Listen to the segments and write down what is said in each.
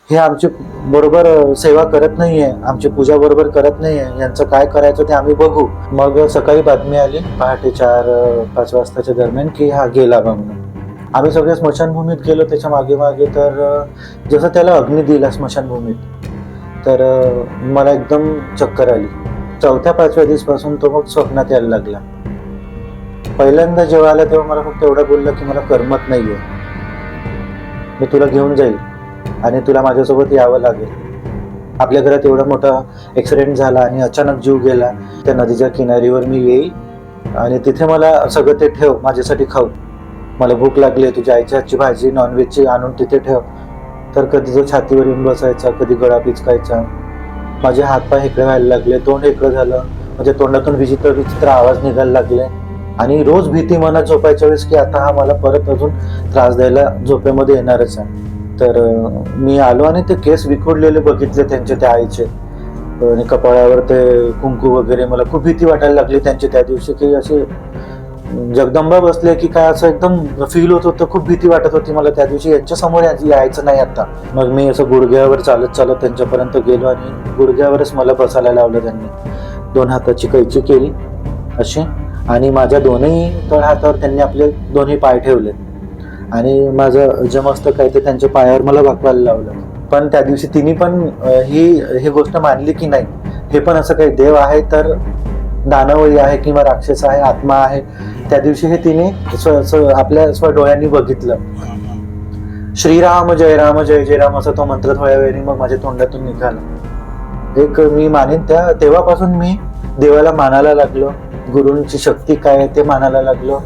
हे आमची बरोबर सेवा करत नाहीये, आमची पूजा बरोबर करत नाहीये, यांचं काय करायचं ते आम्ही बघू. मग सकाळी बातमी आली पहाटे 4-5 वाजताच्या दरम्यान की हा गेला बा म्हणून. आम्ही सगळे स्मशानभूमीत गेलो त्याच्या मागे मागे. तर जसं त्याला अग्नी दिला स्मशानभूमीत, तर मला एकदम चक्कर आली. 4थ्या-5व्या दिवसापासून तो मग स्वप्नात यायला लागला. पहिल्यांदा जेव्हा आला तेव्हा मला फक्त एवढं बोललं की मला करमत नाहीये, मी तुला घेऊन जाईल आणि तुला माझ्यासोबत यावं लागेल. आपल्या घरात एवढा मोठा ऍक्सिडेंट झाला आणि अचानक जीव गेला. त्या नदीच्या किनारीवर मी येईल आणि तिथे मला सगळं ते ठेव, माझ्यासाठी खाऊ. मला भूक लागली, तुझ्या आईच्या हातची भाजी नॉनव्हेजची आणून तिथे ठेव. तर कधी तो छातीवर येऊन बसायचा, कधी गळा पिचकायचा. माझे हातपाय हेकडे व्हायला लागले, तोंड हेकडं झालं, म्हणजे तोंडातून विचित्र विचित्र आवाज निघायला लागले. आणि रोज भीती मनात झोपायच्या वेळेस की आता हा मला परत अजून त्रास द्यायला झोपेमध्ये येणारच आहे. तर मी आलो आणि ते केस विखुरलेले बघितले त्यांचे, त्या आईचे, आणि कपाळावर ते कुंकू वगैरे. मला खूप भीती वाटायला लागली त्यांची त्या दिवशी, की असे जगदंबा बसले की काय, असं एकदम फील होत होतं. खूप भीती वाटत होती मला त्या दिवशी, यांच्या समोर यायचं नाही आता. मग मी असं गुडघ्यावर चालत चालत त्यांच्यापर्यंत गेलो आणि गुडघ्यावरच मला बसायला लावलं त्यांनी. 2 हाताची कैची केली अशी, आणि माझ्या दोन्ही तळ हातावर त्यांनी आपले दोन्ही पाय ठेवले आणि माझं जे मस्तक आहे ते त्यांच्या पायावर मला वाकवायला लावलं. पण त्या दिवशी तिने पण ही गोष्ट मानली की नाही, हे पण असं काही देव आहे तर दानवही आहे किंवा राक्षस आहे, आत्मा आहे. त्या दिवशी हे तिने आपल्या स्वडोळ्यांनी बघितलं. श्रीराम जय राम जय जय राम असा तो मंत्र थोड्या वेळाने मग माझ्या तोंडातून निघाला. एक मी मानेन तेव्हापासून मी देवाला मानायला लागलो, गुरूंची शक्ती काय आहे ते मानायला लागलो.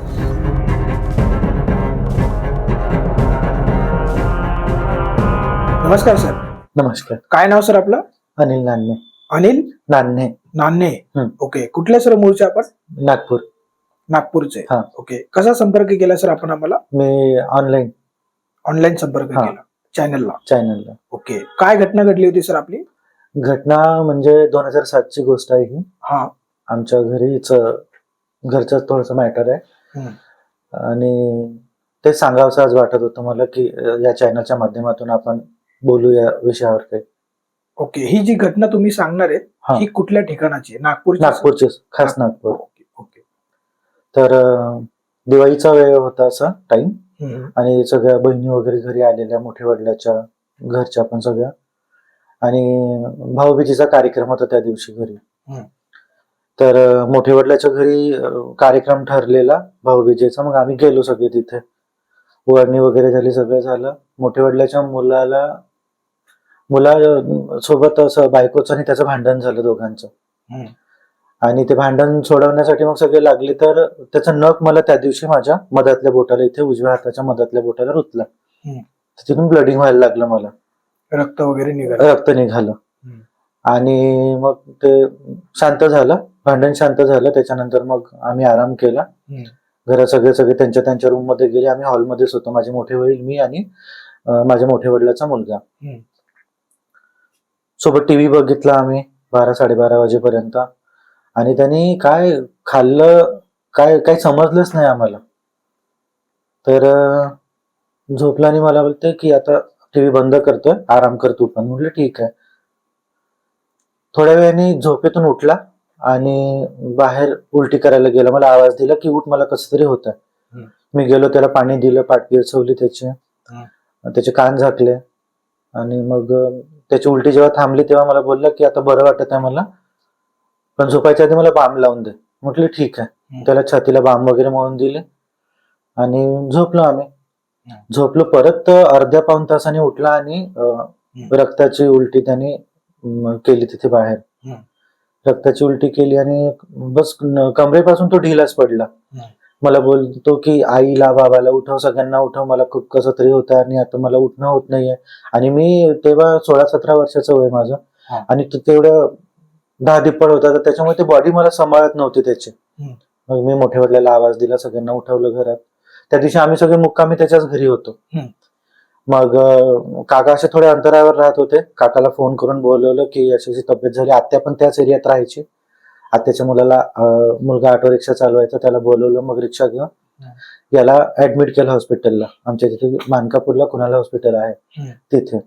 नमस्कार सर. नमस्कार. काय नाव सर आपलं? अनिल नान्हे. अनिल नान्हे. नान्हे. हं. ओके. कुठले सर मूळचे आपण? नागपूर. नागपूरचे. हा. ओके. कसा संपर्क केला सर आपण आम्हाला? मी ऑनलाईन संपर्क हा. केला चॅनलला. चॅनलला. ओके. काय घटना घडली होती सर आपली? घटना म्हणजे 2007ची गोष्ट आहे ही. हा. आमच्या घरचं थोडस मॅटर आहे. हं. आणि ते सांगावंसं आज वाटत होतं मला की या चॅनलच्या माध्यमातून आपण बोलू या विषयावर काही. ओके. ही जी घटना तुम्ही सांगणार आहेत हा. ही कुठल्या ठिकाणाची आहे? नागपूरची? नागपूरचे, खास नागपूर. ओके. ओके. तर दिवाळीचा वेळ होता असा टाइम, हं. आणि सगळ्या बहिणी वगैरे घरी आलेल्या, मोठे वडिलाच्या घरच्या पण सगळ्या, आणि भाऊबीजेचा कार्यक्रम होता त्या दिवशी घरी. हं. तर मोठे वडिलाच्या घरी कार्यक्रम ठरलेला भाऊबीजेचा. मग आम्ही गेलो सगळे तिथे, ओवाळणी वगैरे झाली, सगळं झालं. मोठे वडिलाच्या मुला सोबत असं बायकोचं आणि त्याचं भांडण झालं दोघांचं. हं. आणि ते भांडण सोडवण्यासाठी मग सगळे लागले. तर त्याचा नख मला त्या दिवशी माझ्या मधातल्या बोटाला, इथे उजव्या हाताच्या मधातल्या बोटाला रुतला. हं. तिथून ब्लडिंग व्हायला लागलं मला, रक्त वगैरे निघालं. रक्त निघालं. हं. आणि मग ते शांत झालं, भांडण शांत झालं. त्याच्यानंतर मग आम्ही आराम केला. हं. घरात सगळे त्यांच्या रूम मध्ये गेले. आम्ही हॉलमध्येच होतो, माझे मोठे वडील, मी आणि माझ्या मोठ्या वडिलाचा मुलगा. हं. सोबत टीव्ही बघितला आम्ही 12-12:30 वाजेपर्यंत. आणि त्यांनी काय खाल्लं काय काही समजलंच नाही आम्हाला. तर झोपला आणि मला बोलते की आता टीव्ही बंद करतोय, आराम कर तू पण. म्हटलं ठीक आहे. थोड्या वेळाने झोपेतून उठला आणि बाहेर उलटी करायला गेला. मला आवाज दिला की उठ, मला कसं तरी होत आहे. हं. मी गेलो, त्याला पाणी दिलं, पाठ पिळवली त्याची, हं. त्याचे कान झाकले. आणि मग त्याची उलटी जेव्हा थांबली तेव्हा मला बोलला की आता बरं वाटत आहे मला, पण झोपायच्या आधी मला बाम लावून दे. म्हटलं ठीक आहे. हं. त्याला छातीला बाम वगैरे मळून दिले आणि झोपलो आम्ही. झोपलो. परत अर्ध्या पाऊण तासाने उठला आणि रक्ताची उलटी त्याने केली तिथे बाहेर. हं. रक्ताची उलटी केली आणि बस कमरेपासून तो ढिलाच पडला. मला बोलतो की आईला, बाबाला उठव, सगळ्यांना उठव, मला खूप कसं तरी होतं आणि आता मला उठणं होत नाहीये. आणि मी तेव्हा 16-17 वर्षाचं वय माझं, हा. आणि तेवढं धादिप्पड होता, तर त्याच्यामुळे ते बॉडी मला सांभाळत नव्हती त्याची. हं. मग मी मोठ्या वडिलांना आवाज दिला, सगळ्यांना उठवलं घरात. त्या दिवशी आम्ही सगळे मुक्कामी त्याच्याच घरी होतो. हं. मग काका असे थोड्या अंतरावर राहत होते. काकाला फोन करून बोलवलं की अशी अशी तब्येत झाली. आत्या पण त्याच एरियात राहायची. आत्याच्या मुलगा ऑटो रिक्षा चालवायचा, त्याला बोलवलं. मग रिक्षा घेऊन याला ऍडमिट केलं हॉस्पिटलला. आमच्या तिथे मानकापूरला कुणाला हॉस्पिटल आहे हं. तिथे.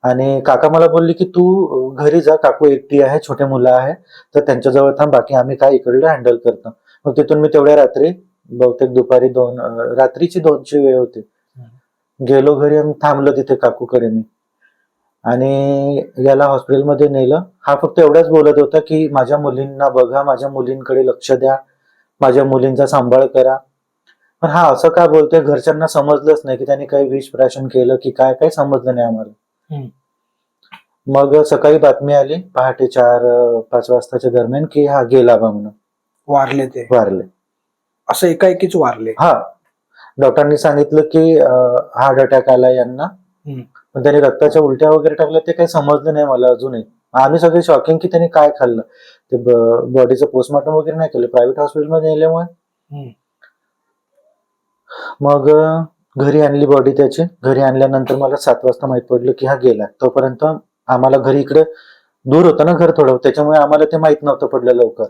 आणि काका मला बोलले की तू घरी जा, काकू एकटी आहे, छोटे मुलं आहे, तर त्यांच्याजवळ थांब, बाकी आम्ही काय इकडलं हँडल करतो. मग तिथून मी तेवढ्या रात्री, बहुतेक दुपारी रात्रीची 2ची वेळ होती, गेलो घरी आणि थांबलो तिथे काकूकडे मी. आणि याला हॉस्पिटलमध्ये नेलं. हा फक्त एवढंच बोलत होता की माझ्या मुलींना बघा, माझ्या मुलींकडे लक्ष द्या, माझ्या मुलींचा सांभाळ करा. पण हा असं का बोलतोय घरच्यांना समजलंच नाही की त्याने काही विष प्राशन केलं की काय, काही समजलं नाही आम्हाला. मग सकाळी बातमी आली पहाटे 4-5 वाजताच्या दरम्यान की हा गेला बा म्हणून, वारले ते वारले. असं एकाएकीच वारले. हा, डॉक्टरांनी सांगितलं की हार्ट अटॅक आला यांना. पण त्यांनी रक्ताच्या उलट्या वगैरे टाकल्या, ते काही समजलं नाही मला अजूनही. आम्ही सगळे शॉकिंग की त्यांनी काय खाल्लं. ते बॉडीचं पोस्टमॉर्टम वगैरे नाही केलं, प्रायव्हेट हॉस्पिटलमध्ये नेल्यामुळे. मग घरी आणली बॉडी त्याची. घरी आणल्यानंतर मला 7 वाजता माहित पडलं की हा गेला. तोपर्यंत आम्हाला घरी इकडे दूर होतं ना घर थोडं, त्याच्यामुळे आम्हाला ते माहित नव्हतं पडलं लवकर.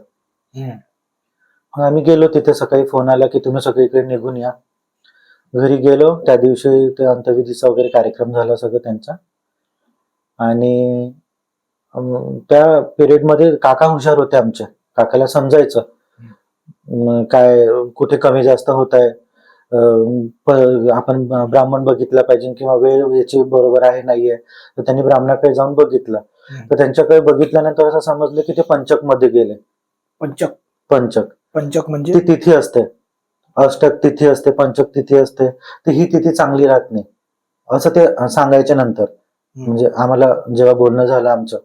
मग आम्ही गेलो तिथे. सकाळी फोन आला की तुम्ही सगळे इकडे निघून या. घरी गेलो. त्या दिवशी ते अंत्यविधीचा वगैरे कार्यक्रम झाला सगळं त्यांचा. आणि त्या पिरियड मध्ये काका हुशार होते आमच्या. काकाला समजायचं काय कुठे कमी जास्त होत आहे, आपण ब्राह्मण बघितला पाहिजे किंवा वेळ याची बरोबर आहे नाहीये. तर त्यांनी ब्राह्मणाकडे जाऊन बघितलं. तर त्यांच्याकडे बघितल्यानंतर असं समजलं की ते पंचक मध्ये गेले. पंचक पंचक पंचक म्हणजे ती तिथी असते, अष्टक तिथी असते, पंचक तिथी असते, तर ही तिथी चांगली राहत नाही असं ते सांगायच्या नंतर. म्हणजे आम्हाला जेव्हा बोलणं झालं आमचं,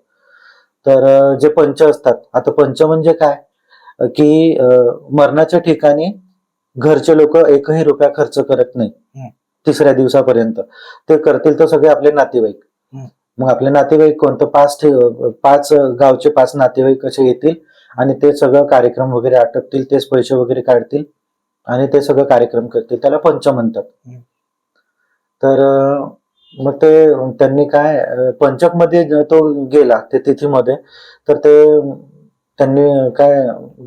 तर जे पंच असतात, आता पंच म्हणजे काय की मरणाच्या ठिकाणी घरचे लोक एकही रुपया खर्च करत नाही 3ऱ्या दिवसापर्यंत. ते करतील तर सगळे आपले नातेवाईक. मग आपले नातेवाईक कोणतं 5 गावचे 5 नातेवाईक असे येतील आणि ते सगळं कार्यक्रम वगैरे आटपतील, तेच पैसे वगैरे काढतील आणि ते सगळं कार्यक्रम करतील. त्याला पंच म्हणतात. तर मग ते त्यांनी काय पंचक मध्ये तो गेला ते तिथीमध्ये, तर ते त्यांनी काय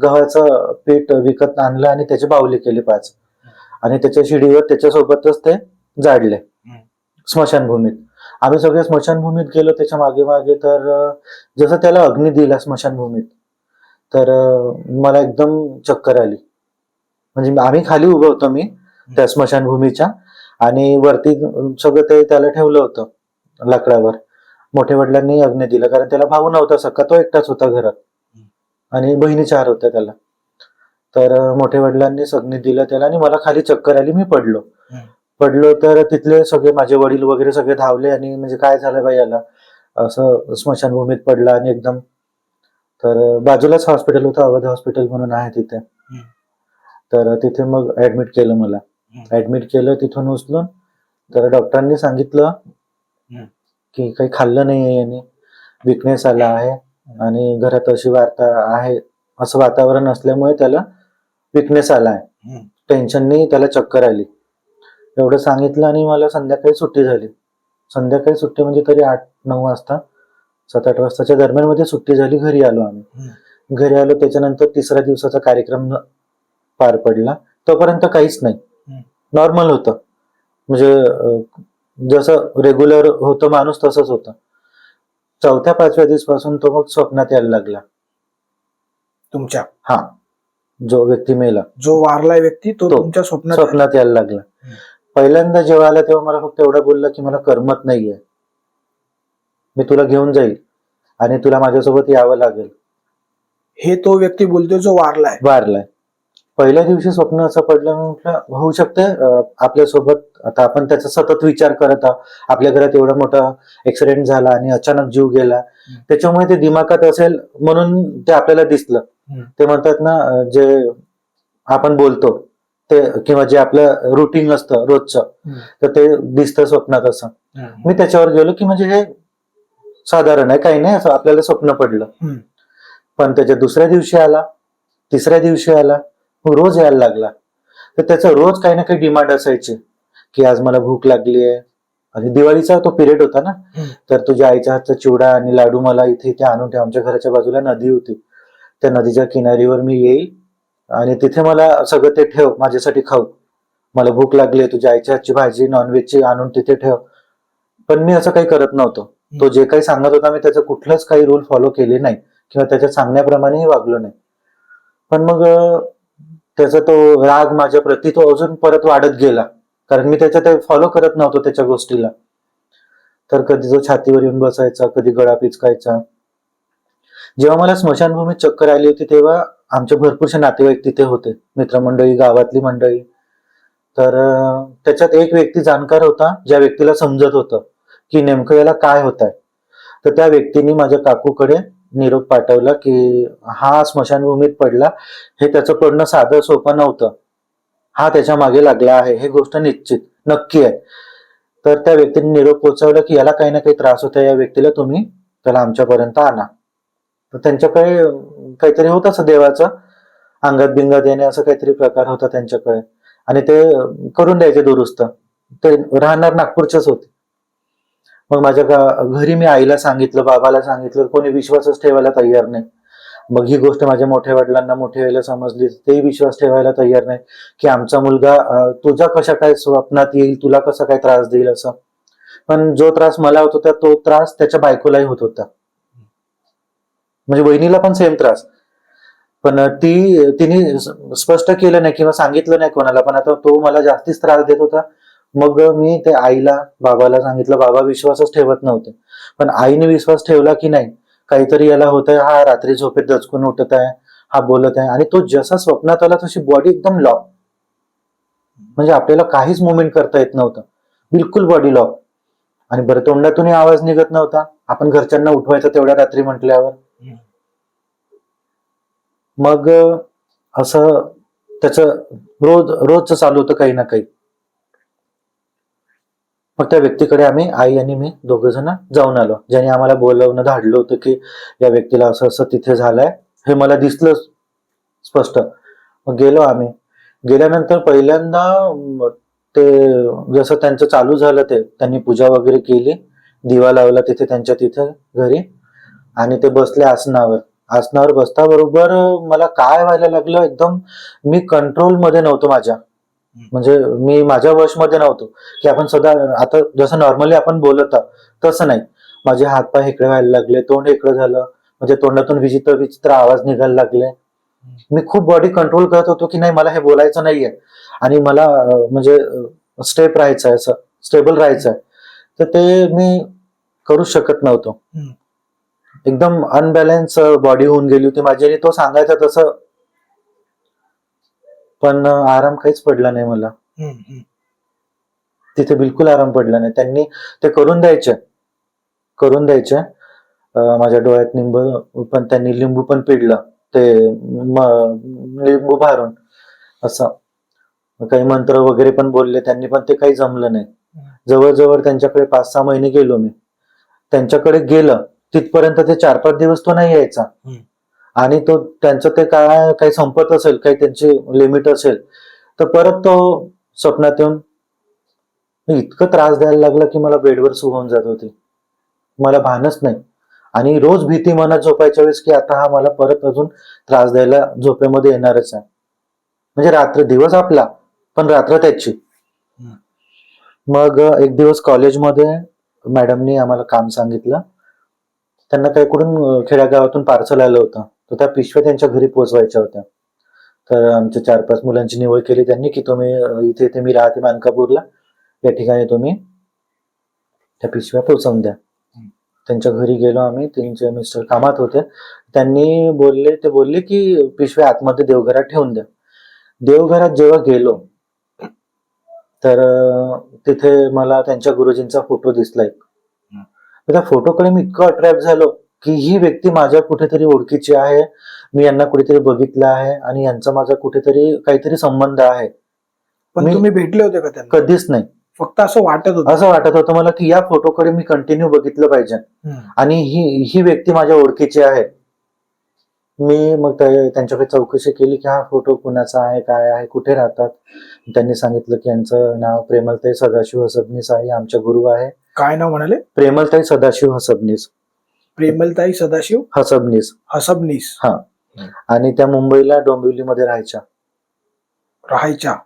गव्हाचं पीठ विकत आणलं आणि त्याची बाहुली केली 5 आणि त्याच्या शिडीवर त्याच्यासोबतच ते जाडले स्मशानभूमीत. आम्ही सगळे स्मशानभूमीत गेलो त्याच्या मागे मागे. तर जसं त्याला अग्नी दिला स्मशानभूमीत, तर मला एकदम चक्कर आली. म्हणजे आम्ही खाली उभं होतो मी त्या स्मशानभूमीच्या, आणि वरती सगळं ते त्याला ठेवलं होतं लाकडावर. मोठ्या वडिलांनी अग्नी दिला, कारण त्याला भाऊ नव्हता सख्खा, तो एकटाच होता घरात आणि बहिणी 4 होत्या त्याला. तर मोठ्या वडिलांनी अग्नी दिला त्याला आणि मला खाली चक्कर आली. मी पडलो तर तिथले सगळे माझे वडील वगैरे सगळे धावले आणि म्हणजे काय झालं बाई याला, असं स्मशानभूमीत पडला आणि एकदम. तर बाजूलाच हॉस्पिटल होतं, अवध हॉस्पिटल म्हणून आहे तिथे. तर तिथे मग ऍडमिट केलं मला. ऍडमिट केलं तिथून उचलून. तर डॉक्टरांनी सांगितलं की काही खाल्लं नाहीये याने, विकनेस आला आहे आणि घरात अशी वार्ता आहे, असं वातावरण असल्यामुळे त्याला विकनेस आला आहे, टेन्शननी त्याला चक्कर आली, एवढं सांगितलं. आणि मला संध्याकाळी सुट्टी झाली. संध्याकाळी सुट्टी म्हणजे तरी 8-9 वाजता, 7-8 वाजताच्या दरम्यान मध्ये सुट्टी झाली. घरी आलो आम्ही. घरी आलो त्याच्यानंतर 3ऱ्या दिवसाचा कार्यक्रम पार पडला. तोपर्यंत काहीच नाही, नॉर्मल होतं. म्हणजे जसं रेग्युलर होतं माणूस तसंच होतं. 4थ्या-5व्या दिवसापासून तो मग स्वप्नात यायला लागला. तुमच्या हा, जो व्यक्ती मेला, जो वारलाय व्यक्ती तो तुमच्या स्वप्नात यायला लागला. पहिल्यांदा जेव्हा आला तेव्हा मला फक्त एवढं बोलला की मला करमत नाहीये, मी तुला घेऊन जाईल आणि तुला माझ्यासोबत यावं लागेल. हे तो व्यक्ती बोलतोय जो वारलाय. पहिल्या दिवशी स्वप्न असं पडलं, म्हटलं होऊ शकतं आपल्यासोबत. आता आपण त्याचा सतत विचार करत आहोत, आपल्या घरात एवढा मोठा ऍक्सिडेंट झाला आणि अचानक जीव गेला, त्याच्यामुळे ते दिमागात असेल म्हणून ते आपल्याला दिसलं. ते म्हणतात ना, जे आपण बोलतो ते किंवा जे आपलं रुटीन असतं रोजचं, तर ते दिसतं स्वप्नात असं. मी त्याच्यावर गेलो की म्हणजे हे साधारण आहे, काही नाही, असं आपल्याला स्वप्न पडलं. पण त्याच्या 2ऱ्या दिवशी आला, 3ऱ्या दिवशी आला, रोज यायला लागला. तर त्याचं रोज काही ना काही डिमांड असायची की आज मला भूक लागली आहे. आणि दिवाळीचा तो पिरियड होता ना, तर तुझ्या आईच्या हातचा चिवडा आणि लाडू मला इथे इथे आणून ठेव. आमच्या घराच्या बाजूला नदी होती, त्या नदीच्या किनारीवर मी येईल आणि तिथे मला सगळं ते ठेव माझ्यासाठी खाऊ, मला भूक लागली, तुझ्या आईच्या हातची भाजी नॉनव्हेजची आणून तिथे ठेव. पण मी असं काही करत नव्हतो. तो जे काही सांगत होता मी त्याचं कुठलंच काही रूल फॉलो केले नाही किंवा त्याच्या सांगण्याप्रमाणेही वागलो नाही. पण मग त्याचा तो राग माझ्या प्रती तो अजून परत वाढत गेला, कारण मी त्याच्या ते फॉलो करत नव्हतो त्याच्या गोष्टीला. तर कधी जो छातीवर येऊन बसायचा, कधी गळा पिचकायचा. जेव्हा मला स्मशानभूमीत चक्कर आली होती तेव्हा आमचे भरपूरसे नातेवाईक तिथे होते, मित्रमंडळी, गावातली मंडळी. तर त्याच्यात एक व्यक्ती जाणकार होता, ज्या व्यक्तीला समजत होतं की नेमकं याला काय होत आहे. तर त्या व्यक्तीने माझ्या काकूकडे निरोप पाठवला की हा स्मशानभूमीत पडला, हे त्याचं पडणं साधं सोपं नव्हतं, हा त्याच्या मागे लागला आहे, हे गोष्ट निश्चित नक्की आहे. तर त्या व्यक्तीने निरोप पोहोचवला की याला काही ना काही त्रास होता, या व्यक्तीला तुम्ही त्याला आमच्यापर्यंत आणा. तर त्यांच्याकडे काहीतरी होतं असं देवाचं, अंगात बिंगात येणे असं काहीतरी प्रकार होता त्यांच्याकडे, आणि ते करून द्यायचे दुरुस्त. ते राहणार नागपूरचेच होते. मग माझ्या घरी मी आईला सांगितलं, बाबाला सांगितलं, कोणी विश्वासच ठेवायला तयार नाही. मग ही गोष्ट माझ्या मोठ्या वडिलांना, मोठ्या आईला समजली, तेही विश्वास ठेवायला तयार नाही की आमचा मुलगा तुझ्या कशा काय स्वप्नात येईल, तुला कसा काय त्रास देईल असं. पण जो त्रास मला होत होता तो त्रास त्याच्या बायकोलाही होत होता, म्हणजे वहिनीला पण सेम त्रास. पण तिने स्पष्ट केलं नाही किंवा सांगितलं नाही कोणाला, पण आता तो मला जास्तीच त्रास देत होता. मग मी ते आईला, बाबाला सांगितलं. बाबा विश्वासच ठेवत नव्हते, पण आईने विश्वास ठेवला की नाही काहीतरी याला होत आहे, हा रात्री झोपेत दचकून उठत आहे, हा बोलत आहे. आणि तो जसा स्वप्नात आला तशी बॉडी एकदम लॉक, म्हणजे आपल्याला काहीच मुवमेंट करता येत नव्हतं, बिलकुल बॉडी लॉक. आणि बरं तोंडातूनही आवाज निघत नव्हता. आपण घरच्यांना उठवायचं तेवढ्या रात्री म्हटल्यावर. मग असं त्याचं रोजचं चालू होतं काही ना काही. मग त्या व्यक्तीकडे आम्ही, आई आणि मी, दोघं जण जाऊन आलो, ज्याने आम्हाला बोलवणं धाडलं होतं की या व्यक्तीला असं असं तिथे झालंय, हे मला दिसलं स्पष्ट. मग गेलो आम्ही. गेल्यानंतर पहिल्यांदा ते जसं त्यांचं चालू झालं, ते त्यांनी पूजा वगैरे केली, दिवा लावला तिथे त्यांच्या तिथे घरी, आणि ते बसले आसनावर. आसनावर बसता बरोबर मला काय व्हायला लागलं, एकदम मी कंट्रोल मध्ये नव्हतो माझ्या, म्हणजे मी माझ्या वशमध्ये नव्हतो की आपण सदा आता जसं नॉर्मली आपण बोलत आहोत तसं नाही. माझे हातपाय इकडे व्हायला लागले, तोंड इकडे झालं, म्हणजे तोंडातून विचित्र विचित्र आवाज निघायला लागले. मी खूप बॉडी कंट्रोल करत होतो की नाही मला हे बोलायचं नाहीये, आणि मला म्हणजे स्टेप राहायचं आहे, असं स्टेबल राहायचं आहे. तर ते मी करू शकत नव्हतो. एकदम अनबॅलन्स बॉडी होऊन गेली होती माझी, आणि तो सांगायचा तसं. पण आराम काहीच पडला नाही मला तिथे, बिलकुल आराम पडला नाही. त्यांनी ते करून द्यायचे. माझ्या डोळ्यात त्यांनी लिंबू पण पिडलं, ते लिंबू भारून असं. काही मंत्र वगैरे पण बोलले त्यांनी, पण ते काही जमलं नाही. जवळजवळ त्यांच्याकडे 5-6 महिने गेलो मी. त्यांच्याकडे गेलं तिथपर्यंत ते 4-5 दिवस तो नाही यायचा, आणि तो त्यांचं ते काय काही संपत असेल, काही त्यांची लिमिट असेल, तर परत तो स्वप्नात येऊन इतकं त्रास द्यायला लागला की मला बेडवर होऊन जात होती, मला भानच नाही. आणि रोज भीती मनात झोपायच्या वेळेस की आता हा मला परत अजून त्रास द्यायला झोपेमध्ये येणारच आहे. म्हणजे दिवस आपला पण रात्र त्याची. मग एक दिवस कॉलेजमध्ये मॅडमनी आम्हाला काम सांगितलं. त्यांना काही कुठून खेड्यागावातून पार्सल आलं होतं, तर त्या पिशव्या त्यांच्या घरी पोहोचवायच्या होत्या. तर आमच्या 4-5 मुलांची निवड केली त्यांनी की तुम्ही इथे मी राहते मानकापूरला, या ठिकाणी तुम्ही त्या पिशव्या पोहोचवून द्या. त्यांच्या घरी गेलो आम्ही. त्यांचे मिस्टर कामात होते. त्यांनी बोलले की पिशव्या आतमध्ये देवघरात ठेवून द्या. देवघरात जेव्हा गेलो तर तिथे मला त्यांच्या गुरुजींचा फोटो दिसला एक. त्या फोटोकडे मी इतकं अट्रॅक्ट झालो की ही व्यक्ती माझ्या कुठेतरी ओळखीची आहे, मी यांना कुठेतरी बघितलं आहे, आणि यांचा माझा कुठेतरी काहीतरी संबंध आहे. पण तुम्ही भेटले होते का त्यांना? कधीच नाही. फक्त असं वाटत होतं मला की या फोटोकडे मी कंटिन्यू बघितलं पाहिजे, आणि ही व्यक्ती माझ्या ओळखीची आहे. मी मग त्यांच्याकडे चौकशी केली की हा फोटो कुणाचा आहे, काय आहे, कुठे राहतात. त्यांनी सांगितलं की यांचं नाव प्रेमलताई सदाशिव हसबनीस आहे, आमच्या गुरु आहे. काय नाव म्हणाले? प्रेमलताई सदाशिव हसबनीस. प्रेमलताई सदाशिव हसबनीस. हा. आणि त्या मुंबईला डोंबिवलीमध्ये राहायच्या.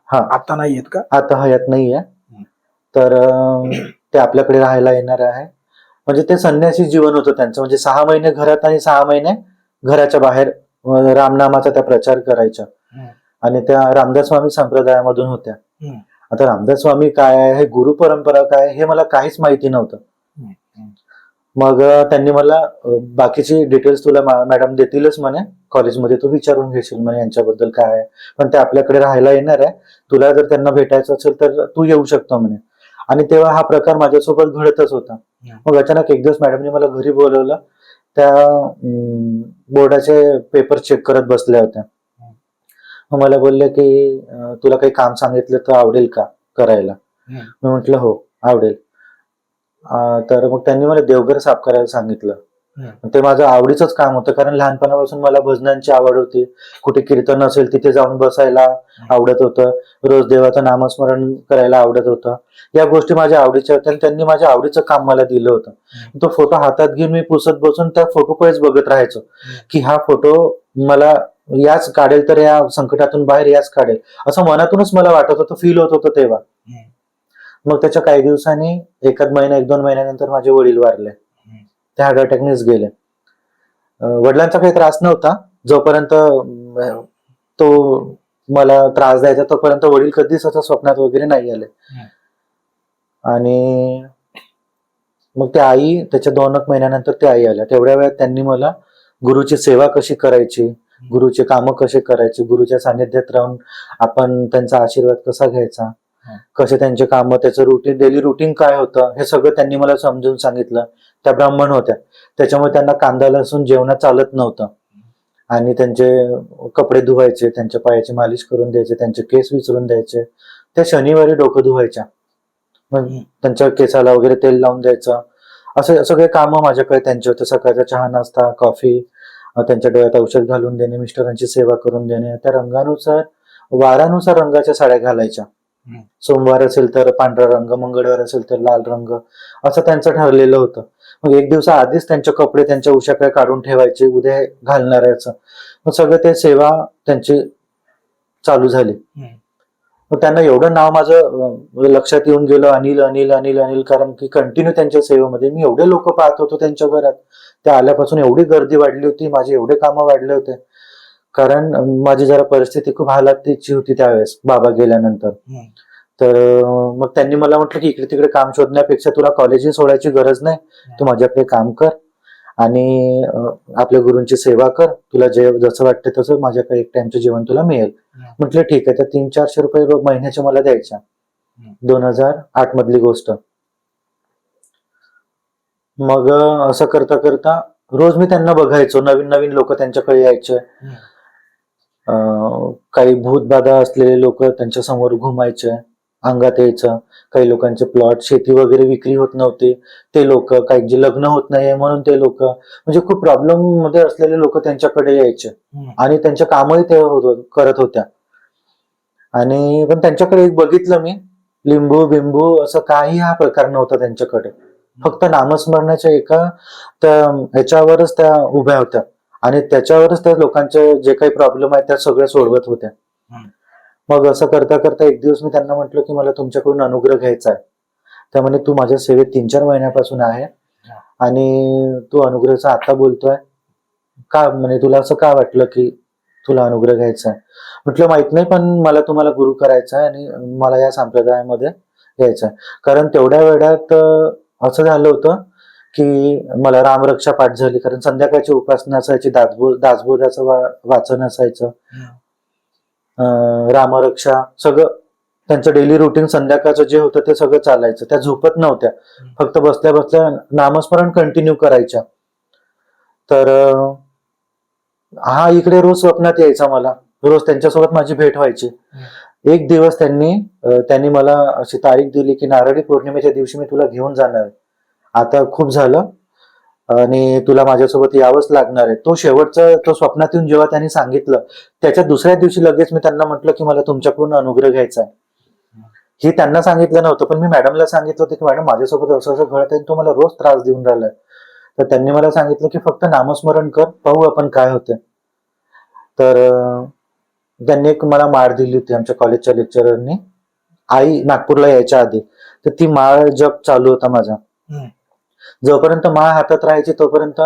हा. आता नाही येत का? आता हयात नाहीये. तर ते आपल्याकडे राहायला येणार आहे. म्हणजे ते संन्यासी जीवन होतं त्यांचं, म्हणजे 6 महिने घरात आणि 6 महिने घराच्या बाहेर रामनामाचा त्या प्रचार करायच्या. आणि त्या रामदास स्वामी संप्रदायामधून होत्या. आता रामदास स्वामी काय आहे, हे गुरु परंपरा काय आहे, हे मला काहीच माहिती नव्हतं. मग त्यांनी मला बाकीची डिटेल्स तुला मॅडम देतीलच म्हणे कॉलेजमध्ये, तू विचारून घेशील म्हणे यांच्याबद्दल काय आहे, पण ते आपल्याकडे राहायला येणार आहे, तुला जर त्यांना भेटायचं असेल तर तू येऊ शकतो म्हणे. आणि तेव्हा हा प्रकार माझ्यासोबत घडतच होता. मग अचानक एक दिवस मॅडमने मला घरी बोलवलं. त्या बोर्डाचे पेपर चेक करत बसल्या होत्या. मग मला बोलले की तुला काही काम सांगितलं तर आवडेल का करायला. मी म्हटलं हो आवडेल. तर मग त्यांनी मला देवघर साफ करायला सांगितलं. ते माझं आवडीचंच काम होतं, कारण लहानपणापासून मला भजनांची आवड होती. कुठे कीर्तन असेल तिथे जाऊन बसायला आवडत होतं, रोज देवाचं नामस्मरण करायला आवडत होतं. या गोष्टी माझ्या आवडीच्या होत्या आणि त्यांनी माझ्या आवडीचं काम मला दिलं होतं. तो फोटो हातात घेऊन मी पुसत बसून त्या फोटोकडेच बघत राहायचो की हा फोटो मला याच काढेल, तर या संकटातून बाहेर याच काढेल, असं मनातूनच मला वाटत होतं, फील होत होतं तेव्हा. मग त्याच्या काही दिवसांनी, 1-2 महिन्यानंतर माझे वडील वारले. ते हार्ट अटॅकनेच गेले. वडिलांचा काही त्रास नव्हता, जोपर्यंत तो मला त्रास द्यायचा तोपर्यंत वडील कधीच असं स्वप्नात वगैरे नाही आले. आणि मग त्या आई, त्याच्या 2 महिन्यानंतर त्या आई आल्या. तेवढ्या वेळात त्यांनी मला गुरुची सेवा कशी करायची, गुरुचे कामं कसे करायचे, गुरुच्या सानिध्यात राहून आपण त्यांचा आशीर्वाद कसा घ्यायचा, कसे त्यांचे कामं, त्याचं रुटीन, डेली रुटीन काय होतं, हे सगळं त्यांनी मला समजून सांगितलं. त्या ब्राह्मण होत्या, त्याच्यामुळे त्यांना कांदा लसूण जेवणात चालत नव्हतं. आणि त्यांचे कपडे धुवायचे, त्यांच्या पायाची मालिश करून द्यायचे, त्यांचे केस विचरून द्यायचे. त्या शनिवारी डोकं धुवायच्या, मग त्यांच्या केसाला वगैरे तेल लावून द्यायचं. असे सगळे कामं माझ्याकडे त्यांचे होते. सकाळचा चहा नाश्ता, कॉफी, त्यांच्या डोळ्यात औषध घालून देणे, मिस्टरांची सेवा करून देणे. त्या रंगानुसार, वारानुसार रंगाच्या साड्या घालायच्या. सोमवार असेल तर पांढरा रंग, मंगळवार असेल तर लाल रंग, असं त्यांचं ठरलेलं होतं. मग एक दिवसा आधीच त्यांचे कपडे त्यांच्या उशाकडे काढून ठेवायचे, उद्या घालणार याचं. मग सगळं ते सेवा त्यांची चालू झाली. मग त्यांना एवढं नाव माझं लक्षात येऊन गेलं, अनिल अनिल अनिल अनिल, कारण की कंटिन्यू त्यांच्या सेवेमध्ये मी एवढे लोक पाहत होतो त्यांच्या घरात. त्या आल्यापासून एवढी गर्दी वाढली होती, माझे एवढे कामं वाढले होते, कारण माझी जरा परिस्थिती खूप हालातीची होती त्यावेळेस बाबा गेल्यानंतर. तर मग त्यांनी मला म्हटलं की इकडे तिकडे काम शोधण्यापेक्षा तुला कॉलेजही सोडायची गरज नाही, तू माझ्याकडे काम कर आणि आपल्या गुरूंची सेवा कर, तुला जे जसं वाटतं तसं माझ्याकडे एक टाइमचं जेवण तुला मिळेल. म्हटलं ठीक आहे. तर 300-400 रुपये महिन्याचे मला द्यायच्या. 2008 मधली गोष्ट. मग असं करता करता रोज मी त्यांना बघायचो, नवीन नवीन लोक त्यांच्याकडे यायचे. काही भूतबाधा असलेले लोक त्यांच्या समोर घुमायचे, अंगात यायचं. काही लोकांचे प्लॉट, शेती वगैरे विक्री होत नव्हते ते लोक, काही जे लग्न होत नाहीये म्हणून ते लोक, म्हणजे खूप प्रॉब्लेम मध्ये असलेले लोक त्यांच्याकडे यायचे आणि त्यांचे कामही ते करत होत्या. आणि पण त्यांच्याकडे एक बघितलं मी, लिंबू बिंबू असं काही हा प्रकार नव्हता त्यांच्याकडे. फक्त नामस्मरणाच्या एका त्या ह्याच्यावरच त्या उभ्या होत्या आणि त्याच्यावरच त्या लोकांचे जे काही प्रॉब्लेम आहेत त्या सगळ्या सोडवत होत्या. मग असं करता करता एक दिवस मी त्यांना म्हटलं की मला तुमच्याकडून अनुग्रह घ्यायचा आहे. त्यामुळे तू माझ्या सेवेत 3-4 महिन्यापासून आहे आणि तू अनुग्रहाचा आता बोलतोय का, म्हणजे तुला असं का वाटलं की तुला अनुग्रह घ्यायचा आहे. म्हटलं माहित नाही, पण मला तुम्हाला गुरु करायचा आहे आणि मला या संप्रदायामध्ये घ्यायचं आहे. कारण तेवढ्या वेळात असं झालं होतं की मला रामरक्षा पाठ झाली, कारण संध्याकाळची उपासना असायची, दासबोधाचं वाचन असायचं, रामरक्षा, सगळं त्यांचं डेली रुटीन संध्याकाळचं जे होतं ते सगळं चालायचं. त्या झोपत नव्हत्या, फक्त बसल्या बसल्या नामस्मरण कंटिन्यू करायच्या. तर हा इकडे रोज स्वप्नात यायचा मला, रोज त्यांच्यासोबत माझी भेट व्हायची. एक दिवस त्यांनी मला अशी तारीख दिली की नारळी पौर्णिमेच्या दिवशी मी तुला घेऊन जाणार आहे, आता खूप झालं आणि तुला माझ्यासोबत यावंच लागणार आहे. तो शेवटचा, तो स्वप्नात येऊन जेव्हा त्यांनी सांगितलं, त्याच्या दुसऱ्या दिवशी लगेच मी त्यांना म्हटलं की मला तुमच्याकडून अनुग्रह घ्यायचा आहे. हे त्यांना सांगितलं नव्हतं, पण मी मॅडमला सांगितलं होतं की मॅडम माझ्यासोबत असं असं घडत आहे, तो मला रोज त्रास देऊन राहिलाय. तर त्यांनी मला सांगितलं की फक्त नामस्मरण कर, पाहू आपण काय होते. तर त्यांनी एक मला माळ दिली होती आमच्या कॉलेजच्या लेक्चररनी, आई नागपूरला यायच्या आधी. तर ती माळ जप चालू होता माझा. जोपर्यंत माळ हातात राहायची तोपर्यंत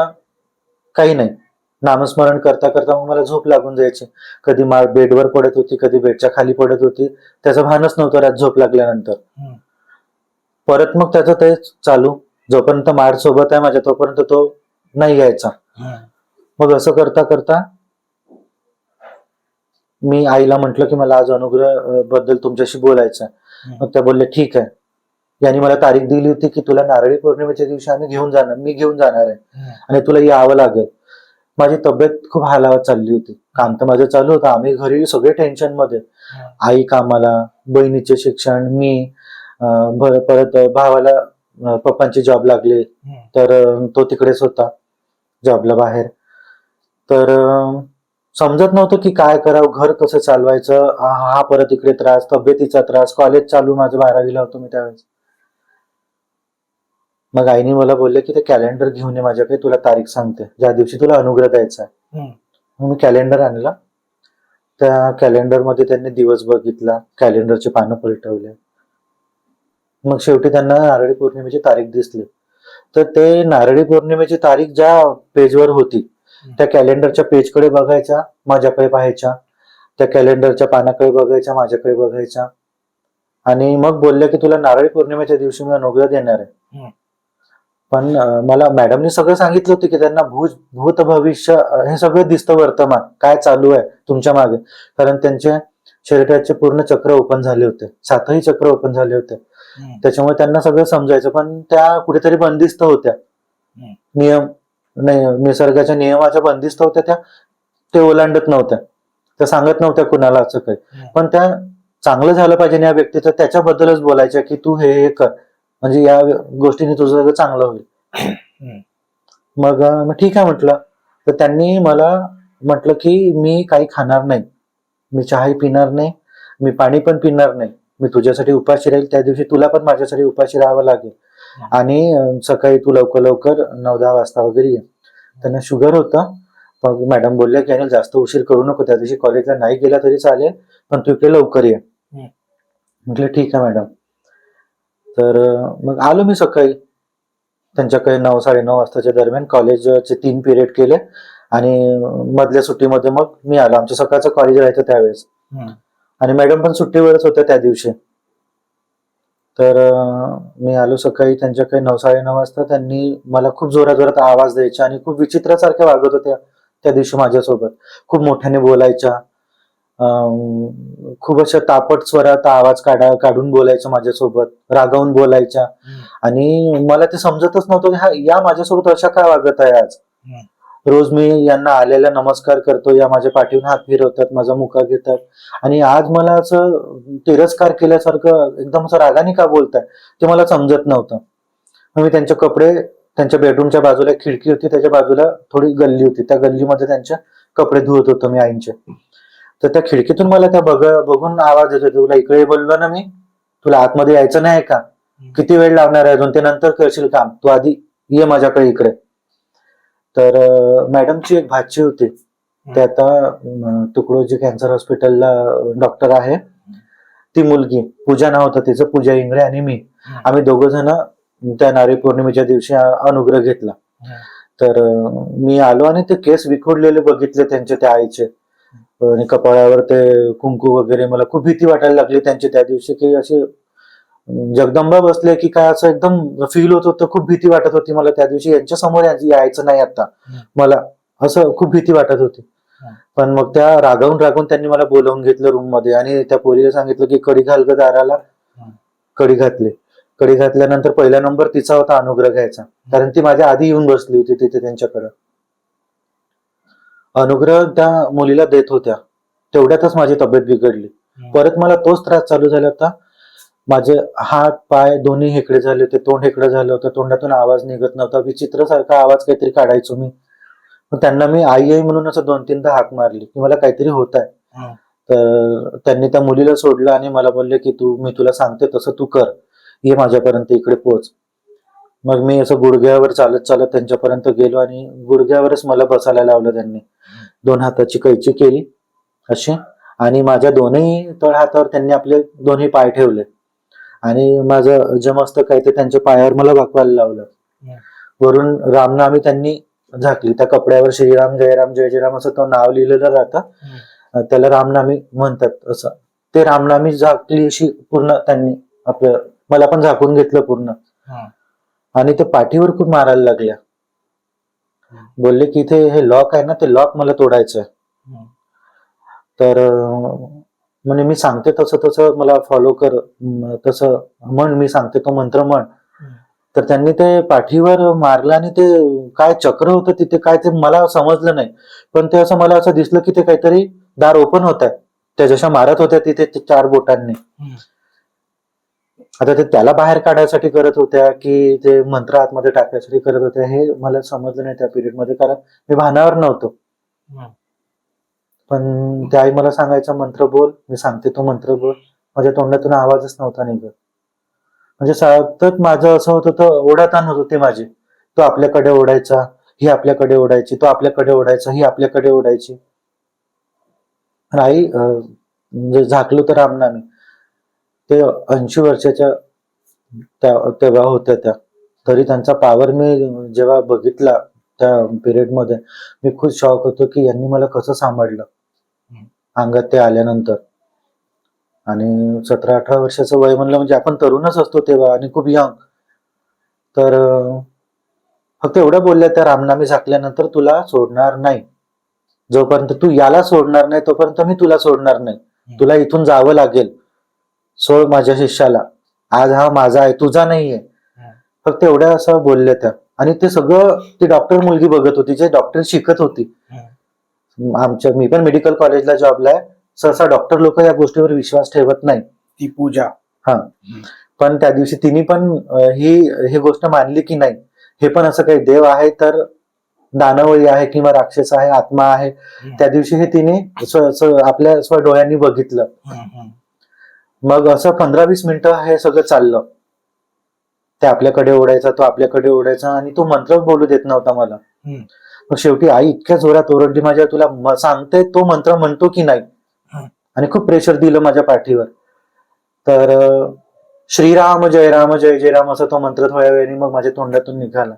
काही नाही. नामस्मरण करता करता मग मला झोप लागून जायची. कधी माळ बेडवर पडत होती, कधी बेडच्या खाली पडत होती. त्याचं भानच नव्हतं रात झोप लागल्यानंतर. परत मग त्याचं तेच चालू. जोपर्यंत माळ सोबत आहे माझ्या तोपर्यंत तो नाही यायचा. मग असं करता करता मी आईला म्हंटल की मला आज अनुग्रह बद्दल तुमच्याशी बोलायचं आहे. मग त्या बोलले ठीक आहे. यांनी मला तारीख दिली होती की तुला नारळी पौर्णिमेच्या दिवशी मी घेऊन जाणार आहे आणि तुला यावं लागेल. माझी तब्येत खूप हालावत चालली होती. काम तर माझं चालू होतं. आम्ही घरी सगळे टेन्शन मध्ये. आई कामाला, बहिणीचे शिक्षण, मी परत भावाला पप्पांचे जॉब लागले तर तो तिकडेच होता जॉबला बाहेर. तर समजत नव्हतं की काय करावं, घर कसं चालवायचं. हा परत इकडे त्रास, तब्येतीचा त्रास, कॉलेज चालू, माझं 12वीला होतो मी त्यावेळेस. मग आईने मला बोलले की ते कॅलेंडर घेऊन ये माझ्याकडे, तुला तारीख सांगते ज्या दिवशी तुला अनुग्रह द्यायचा आहे. मग मी कॅलेंडर आणला. त्या कॅलेंडर मध्ये त्यांनी दिवस बघितला, कॅलेंडरचे पानं पलटवले. मग शेवटी त्यांना नारळी पौर्णिमेची तारीख दिसली. तर ते नारळी पौर्णिमेची तारीख ज्या पेजवर होती त्या कॅलेंडरच्या पेजकडे बघायच्या, माझ्याकडे पाहायच्या. त्या कॅलेंडरच्या पानाकडे बघायच्या, माझ्याकडे बघायच्या. आणि मग बोलले की तुला नारळी पौर्णिमेच्या दिवशी मी अनुग्रह देणार आहे. पण मला मॅडमने सगळं सांगितलं होतं की त्यांना भूत भविष्य हे सगळं दिसतं, वर्तमान काय चालू आहे तुमच्या मागे. कारण त्यांचे शरीराचे पूर्ण चक्र ओपन झाले होते, 7ही चक्र ओपन झाले होते. त्याच्यामुळे त्यांना सगळं समजायचं. पण त्या कुठेतरी बंदिस्त होत्या. नियम नाही, निसर्गाच्या नियमाच्या बंदिस्त होत्या त्या. ते ओलांडत नव्हत्या, त्या सांगत नव्हत्या कुणाला असं काही. पण त्या चांगलं झालं पाहिजे या व्यक्तीचं त्याच्याबद्दलच बोलायच्या की तू हे कर, म्हणजे या गोष्टीने तुझं सगळं चांगलं होईल. मग ठीक आहे म्हटलं. तर त्यांनी मला म्हटलं की मी काही खाणार नाही, मी चहाही पिणार नाही, मी पाणी पण पिणार नाही, मी तुझ्यासाठी उपाशी राहील. त्या दिवशी तुला पण माझ्यासाठी उपाशी राहावं लागेल. आणि सकाळी तू लवकर 9-10 वाजता वगैरे ये. त्यांना शुगर होतं. मग मॅडम बोलल्या की अनिल जास्त उशीर करू नको, त्या दिवशी कॉलेजला नाही गेला तरी चालेल, पण तू इकडे लवकर ये. म्हटलं ठीक आहे मॅडम. तर मग आलो मी सकाळी त्यांच्याकडे 9-9:30 वाजताच्या दरम्यान. कॉलेजचे 3 पिरियड केले आणि मधल्या सुट्टीमध्ये मग मी आलो. आमच्या सकाळचं कॉलेज राहायचं त्यावेळेस. आणि मॅडम पण सुट्टीवरच होत्या त्या दिवशी. तर मी आलो सकाळी त्यांच्याकडे 9-9:30 वाजता. त्यांनी मला खूप जोरात आवाज द्यायच्या आणि खूप विचित्रासारख्या वागत होत्या त्या दिवशी माझ्यासोबत. खूप मोठ्याने बोलायच्या, खूप अशा तापट स्वरात आवाज काढून बोलायच्या माझ्यासोबत, रागावून बोलायच्या. आणि मला ते समजतच नव्हतं की या माझ्यासोबत अशा काय वागत आहे आज. रोज मी यांना आलेला नमस्कार करतो, या माझ्या पाठीवर हात फिरवतात, माझा मुका घेतात, आणि आज मला असं तिरस्कार केल्यासारखं एकदम असं रागाने का बोलताय ते मला समजत नव्हतं. मग मी त्यांचे कपडे, त्यांच्या बेडरूमच्या बाजूला एक खिडकी होती, त्याच्या बाजूला थोडी गल्ली होती, त्या गल्लीमध्ये त्यांचे कपडे धुवत होतो मी आईंचे. तर त्या खिडकीतून मला त्या बघून आवाज येत होता, तुला इकडे बोललो ना मी, तुला आतमध्ये यायचं नाही का, किती वेळ लावणार आहे अजून, ते नंतर करशील काम, तू आधी ये माझ्याकडे इकडे. तर मॅडमची एक भाची होती, ते आता तुकडोजी कॅन्सर हॉस्पिटलला डॉक्टर आहे. ती मुलगी पूजा नाव होतं तिचं, पूजा इंगळे आणि मी, आम्ही दोघं जण त्या नारळी पौर्णिमेच्या दिवशी अनुग्रह घेतला. तर मी आलो आणि ते केस विखुरलेले बघितले त्यांचे, त्या आईचे, आणि कपाळावर ते कुंकू वगैरे. मला खूप भीती वाटायला लागली त्यांची त्या दिवशी, की असे जगदंबा बसले की काय, असं एकदम फील होत होतं. खूप भीती वाटत होती मला त्या दिवशी, यांच्या समोर यायचं नाही आता, मला असं खूप भीती वाटत होती. पण मग त्या रागावून त्यांनी मला बोलावून घेतलं रूम मध्ये आणि त्या पोरीला सांगितलं की कडी घाल ग दाराला. कडी घातली. कडी घातल्यानंतर पहिला नंबर तिचा होता अनुग्रह घ्यायचा, कारण ती माझ्या आधी येऊन बसली होती तिथे त्यांच्याकडं. अनुग्रह त्या मुलीला देत होत्या, तेवढ्यातच माझी तब्येत बिघडली. परत मला तोच त्रास चालू झाला होता. माझे हात पाय दोन्ही हेकडे झाले होते, तोंड हेकडे झालं होतं, तोंडातून आवाज निघत नव्हता, विचित्र सारखा आवाज काहीतरी काढायचो मी. त्यांना मी आई म्हणून असं 2-3दा हाक मारली की मला काहीतरी होत आहे. तर त्यांनी त्या मुलीला सोडलं आणि मला बोलले की मी तुला सांगते तसं तू कर, ये माझ्यापर्यंत, इकडे पोच. मग मी असं गुडघ्यावर चालत त्यांच्यापर्यंत गेलो आणि गुडघ्यावरच मला बसायला लावलं त्यांनी. 2 हाताची कैची केली अशी, आणि माझ्या दोन्ही तळ हातावर त्यांनी आपले दोन्ही पाय ठेवले आणि माझं जे मस्तक आहे ते त्यांच्या पायावर मला वाकवायला लावलं. वरून रामनामी त्यांनी झाकली. त्या कपड्यावर श्रीराम जयराम जय जयराम असं तो नाव लिहिलेलं राहतं, त्याला रामनामी म्हणतात असं. ते रामनामी झाकली अशी पूर्ण त्यांनी आपलं, मला पण झाकून घेतलं पूर्ण. आणि ते पाठीवर खूप मारायला लागल्या. बोलले की इथे हे लॉक आहे ना, ते लॉक मला तोडायचं आहे. तर म्हणे मी सांगते तसं तसं मला फॉलो कर, तसं म्हण, मी सांगते तो मंत्र म्हण. तर त्यांनी ते पाठीवर मारलं आणि ते काय चक्र होतं तिथे, काय ते मला समजलं नाही. पण ते असं मला असं दिसलं की ते काहीतरी दार ओपन होत आहे, त्या जशा मारत होत्या तिथे 4 बोटांनी. आता ते त्याला बाहेर काढायसाठी करत होत्या की ते मंत्र आतमध्ये टाकायसाठी करत होत्या हे मला समजलं नाही त्या पिरियड मध्ये, कारण मी भानावर नव्हतो. पण त्या आई मला सांगायचा मंत्र बोल, मी सांगते तो मंत्र बोल. माझ्या तोंडातून आवाजच नव्हता निघत. म्हणजे सतत माझं असं होत होतं, ओढाताण होत होती माझी. तो आपल्याकडे ओढायचा, ही आपल्याकडे ओढायची, तो आपल्याकडे ओढायचा, ही आपल्याकडे ओढायची. आई म्हणजे झाकलो तर रामनामी ते 80 वर्षाच्या तेव्हा होत्या त्या. तरी त्यांचा पॉवर मी जेव्हा बघितला त्या पिरियड मध्ये, मी खूप शॉक होतो की यांनी मला कसं सांभाळलं अंगात ते आल्यानंतर. आणि 17-18 वर्षाचं वय म्हणलं म्हणजे आपण तरुणच असतो तेव्हा आणि खूप यंग. तर फक्त एवढं बोलल्या त्या रामनामी झाकल्यानंतर, तुला सोडणार नाही. जोपर्यंत तू याला सोडणार नाही तोपर्यंत मी तुला सोडणार नाही. तुला इथून जावं लागेल. सोड माझ्या शिष्याला. आज हा माझा आहे, तुझा नाहीये. फक्त एवढ्या असं बोलल्या त्या. आणि ते सगळं ती डॉक्टर मुलगी बघत होती, जे डॉक्टर शिकत होती. मी पण मेडिकल कॉलेजला जॉबला आहे. सहसा डॉक्टर लोक या गोष्टीवर विश्वास ठेवत नाही. ती पूजा. हा. पण त्या दिवशी तिने पण ही गोष्ट मानली की नाही, हे पण असं काही देव आहे तर दानवही आहे किंवा राक्षस आहे, आत्मा आहे. त्या दिवशी हे तिने आपल्या डोळ्यांनी बघितलं. मग असं 15-20 मिनिटं हे सगळं चाललं. ते आपल्याकडे ओढायचा, तो आपल्याकडे ओढायचा आणि तो मंत्र बोलू देत नव्हता मला. मग शेवटी आई इतक्या जोरात ओरडली माझ्या, तुला सांगते तो मंत्र म्हणतो की नाही. आणि खूप प्रेशर दिलं माझ्या पाठीवर. तर श्रीराम जय राम जय जय राम असं तो मंत्र थोड्या वेळाने मग माझ्या तोंडातून निघाला.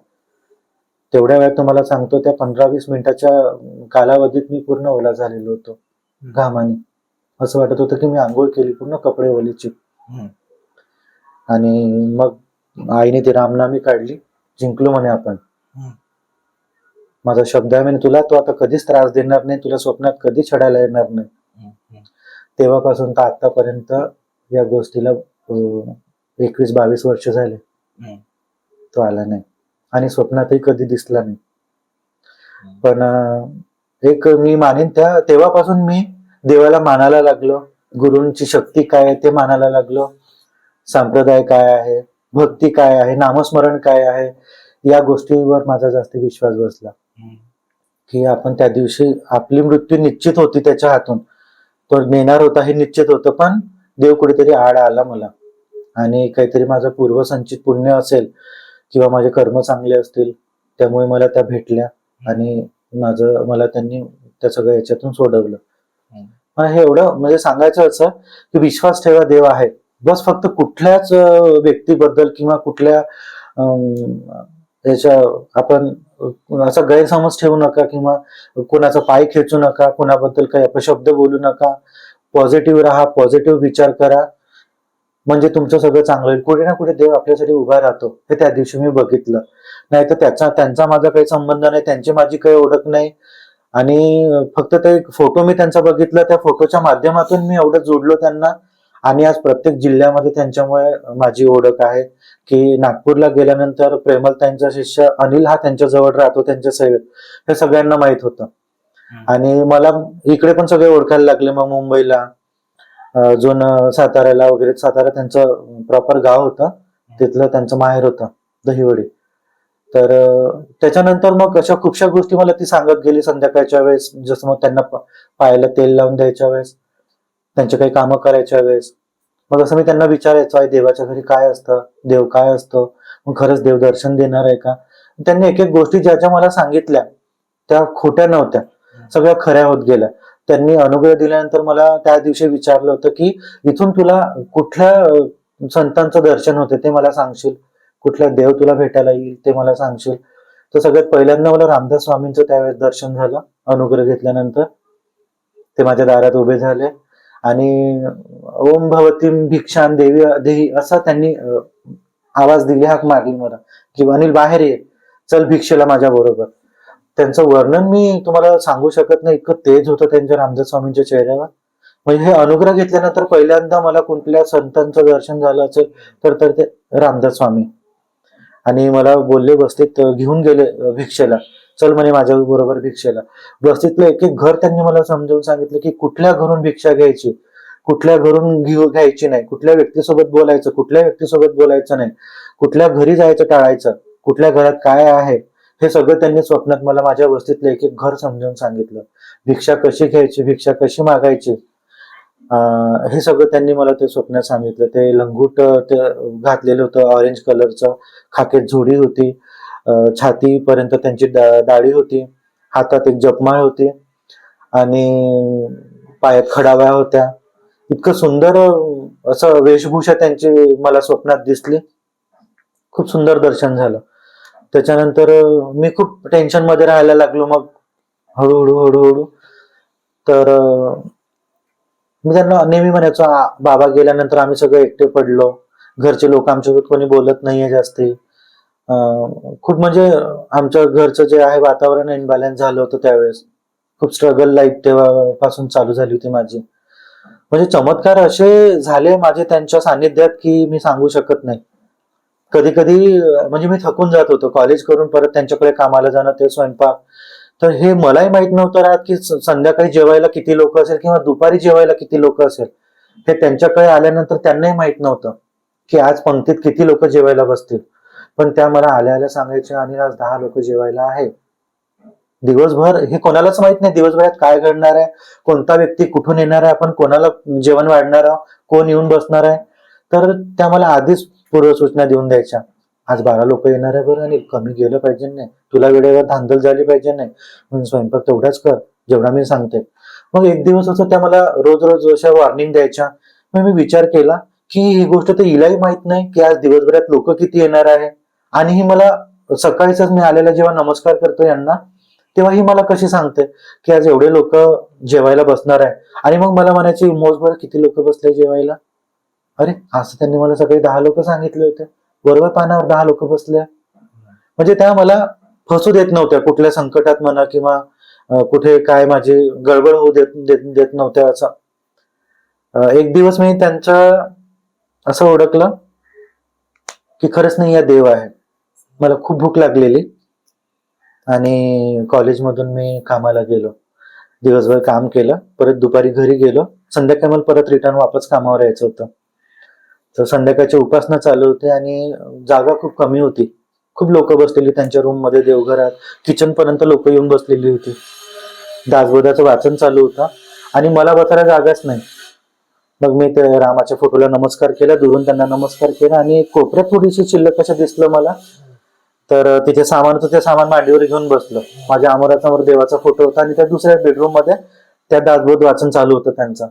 तेवढ्या वेळात तुम्हाला सांगतो, त्या 15-20 मिनिटाच्या कालावधीत मी पूर्ण ओला झालेलो होतो घामाने. असं वाटत होतं की मी आंघोळ केली, पूर्ण कपडे ओलीचे. आणि मग आईने ती रामनामी काढली, जिंकलो म्हणे आपण. माझा शब्द आहे म्हणे तुला, तो आता कधीच त्रास देणार नाही, तुला स्वप्नात कधी छडायला येणार नाही. तेव्हापासून तर आतापर्यंत या गोष्टीला 21-22 वर्ष झाले. तो आला नाही आणि स्वप्नातही कधी दिसला नाही. पण एक मी मानेन तेव्हापासून मी देवाला मानायला लागलो. गुरूंची शक्ती काय आहे ते मानायला लागलो. संप्रदाय काय आहे, भक्ती काय आहे, नामस्मरण काय आहे, या गोष्टीवर माझा जास्त विश्वास बसला. की आपण त्या दिवशी आपली मृत्यू निश्चित होती त्याच्या हातून, तो नेणार होता हे निश्चित होतं. पण देव कुठेतरी आड आला मला. आणि काहीतरी माझं पूर्वसंचित पुण्य असेल किंवा माझे कर्म चांगले असतील, त्यामुळे मला त्या भेटल्या आणि मला त्यांनी त्या सगळ्या याच्यातून सोडवलं. हे एवढं म्हणजे सांगायचं असं की विश्वास ठेवा, देव आहे बस. फक्त कुठल्याच व्यक्तीबद्दल किंवा कुठल्या याच्या आपण असा गैरसमज ठेवू नका किंवा कोणाचा पाय खेचू नका, कोणाबद्दल काही अपशब्द बोलू नका. पॉझिटिव्ह राहा, पॉझिटिव्ह विचार करा, म्हणजे तुमचं सगळं चांगलं होईल. कुठे ना कुठे देव आपल्यासाठी उभा राहतो, हे त्या दिवशी मी बघितलं. नाही तर त्यांचा माझा काही संबंध नाही, त्यांची माझी काही ओळख नाही. आणि फक्त ते फोटो मी त्यांचा बघितला, त्या फोटोच्या माध्यमातून मी एवढं जोडलो त्यांना. आणि आज प्रत्येक जिल्ह्यामध्ये त्यांच्यामुळे माझी ओळख आहे. की नागपूरला गेल्यानंतर प्रेमलताईंचा शिष्य अनिल हा त्यांच्या जवळ राहतो, त्यांच्या सेवेत, हे सगळ्यांना माहित होतं. आणि मला इकडे पण सगळे ओळखायला लागले. मग मुंबईला, अजून साताऱ्याला वगैरे, सातारा त्यांचं प्रॉपर गाव होतं, तिथलं त्यांचं माहेर होतं दहिवडी. तर त्याच्यानंतर मग अशा खूपशा गोष्टी मला ती सांगत गेली संध्याकाळच्या वेळेस. जसं मग त्यांना पायाला तेल लावून द्यायच्या वेळेस, त्यांचे काही कामं करायच्या वेळेस, मग असं मी त्यांना विचारायचो, आहे देवाच्या घरी काय असतं, देव काय असतो, मग खरंच देव दर्शन देणार आहे का. त्यांनी एक एक गोष्टी ज्या ज्या मला सांगितल्या त्या खोट्या नव्हत्या, सगळ्या खऱ्या होत गेल्या. त्यांनी अनुग्रह दिल्यानंतर मला त्या दिवशी विचारलं होतं की इथून तुला कुठल्या संतांचं दर्शन होते ते मला सांगशील, कुठला देव तुला भेटायला येईल ते मला सांगशील. तर सगळ्यात पहिल्यांदा मला रामदास स्वामींचं त्यावेळेस दर्शन झालं. अनुग्रह घेतल्यानंतर ते माझ्या दारात उभे झाले आणि ओम भवती भिक्षान देवी देही असा त्यांनी आवाज दिली, हाक मारली मला की अनिल बाहेर ये, चल भिक्षेला माझ्या बरोबर. त्यांचं वर्णन मी तुम्हाला सांगू शकत नाही, इतकं तेज होतं त्यांच्या रामदास स्वामींच्या चेहऱ्यावर. म्हणजे हे अनुग्रह घेतल्यानंतर पहिल्यांदा मला कुठल्या संतांचं दर्शन झालं असेल तर ते रामदास स्वामी. आणि मला बोलले, वस्तीत घेऊन गेले भिक्षेला, चल म्हणे माझ्या बरोबर भिक्षेला. वस्तीतलं एक एक घर त्यांनी मला समजावून सांगितलं की कुठल्या घरून भिक्षा घ्यायची, कुठल्या घरून घ्यायची नाही, कुठल्या व्यक्तीसोबत बोलायचं, कुठल्या व्यक्तीसोबत बोलायचं नाही, कुठल्या घरी जायचं टाळायचं, कुठल्या घरात काय आहे, हे सगळं त्यांनी स्वप्नात मला माझ्या वस्तीतलं एक एक घर समजावून सांगितलं. भिक्षा कशी घ्यायची, भिक्षा कशी मागायची, हे सगळं त्यांनी मला ते स्वप्नात सांगितलं. ते लंगूट ते घातलेलं होतं ऑरेंज कलरचं, खाकेत झोडी होती, छातीपर्यंत त्यांची दाढी होती, हातात एक जपमाळ होती आणि पायात खडाव्या होत्या. इतकं सुंदर असं वेशभूषा त्यांची मला स्वप्नात दिसली. खूप सुंदर दर्शन झालं. त्याच्यानंतर मी खूप टेन्शन मध्ये राहायला लागलो. मग हळूहळू तर मी त्यांना नेहमी म्हणायचो, बाबा गेल्यानंतर आम्ही सगळे एकटे पडलो, घरचे लोक आमच्यासोबत कोणी बोलत नाहीये जास्ती. खूप म्हणजे आमच्या घरचं जे आहे वातावरण इनबॅलन्स झालं होतं त्यावेळेस. खूप स्ट्रगल लाईफ तेव्हापासून चालू झाली होती माझी. म्हणजे चमत्कार असे झाले माझे त्यांच्या सानिध्यात की मी सांगू शकत नाही. कधी कधी म्हणजे मी थकून जात होतो, कॉलेज करून परत त्यांच्याकडे कामाला जाणं, ते स्वयंपाक. तर हे मलाही माहित नव्हतं राहत की संध्याकाळी जेवायला किती लोक असेल किंवा दुपारी जेवायला किती लोक असेल. हे त्यांच्याकडे आल्यानंतर त्यांनाही माहित नव्हतं की आज पंक्तीत किती लोक जेवायला बसतील. पण त्या मला आल्या आल्या सांगायच्या, आणि आज 10 लोक जेवायला आहे. दिवसभर हे कोणालाच माहित नाही दिवसभरात काय घडणार आहे, कोणता व्यक्ती कुठून येणार आहे, आपण कोणाला जेवण वाढणार आहोत, कोण येऊन बसणार आहे. तर त्या मला आधीच पूर्वसूचना देऊन द्यायच्या, आज 12 लोक येणार आहे बरं, आणि कमी गेलं पाहिजे नाही, तुला वेळेवर धांदल झाली पाहिजे नाही, म्हणून स्वयंपाक तेवढाच कर जेवढा मी सांगते. मग एक दिवस असं त्या मला रोज रोज अशा वॉर्निंग द्यायच्या. मग मी विचार केला की ही गोष्ट तर हिलाही माहित नाही की आज दिवसभरात लोक किती येणार आहे, आणि ही मला सकाळीच मी आलेला जेव्हा नमस्कार करतो यांना, तेव्हा ही मला कशी सांगते की आज एवढे लोक जेवायला बसणार आहे. आणि मग मला म्हणायची, मोजभर किती लोक बसले जेवायला. अरे असं त्यांनी मला सकाळी 10 लोक सांगितले होते, बरोबर पानावर 10 लोक बसले. म्हणजे त्या मला फसू देत नव्हत्या कुठल्या संकटात म्हणा, किंवा कुठे काय माझी गडबड होऊ देत नव्हत्या. असं एक दिवस मी त्यांचं असं ओळखलं की खरंच नाही, या देव आहे. मला खूप भूक लागलेली आणि कॉलेजमधून मी कामाला गेलो, दिवसभर काम केलं, परत दुपारी घरी गेलो, संध्याकाळी मला परत रिटर्न वापस कामावर यायचं होतं. तर संध्याकाळची उपासना चालू होते आणि जागा खूप कमी होती. खूप लोक बसलेली त्यांच्या रूम मध्ये, देवघरात, किचन पर्यंत लोक येऊन बसलेली होती. दासबोधाचं वाचन चालू होतं आणि मला बसायला जागाच नाही. मग मी त्या रामाच्या फोटोला नमस्कार केला, दुरून त्यांना नमस्कार केला, आणि कोपऱ्यात थोडीशी शिल्लक असं दिसलं मला. तर तिथे सामान होतं, ते सामान मांडीवर घेऊन बसलो. माझ्या आमोरासमोर देवाचा फोटो होता आणि त्या दुसऱ्या बेडरूम मध्ये त्या दासबोध वाचन चालू होतं त्यांचं.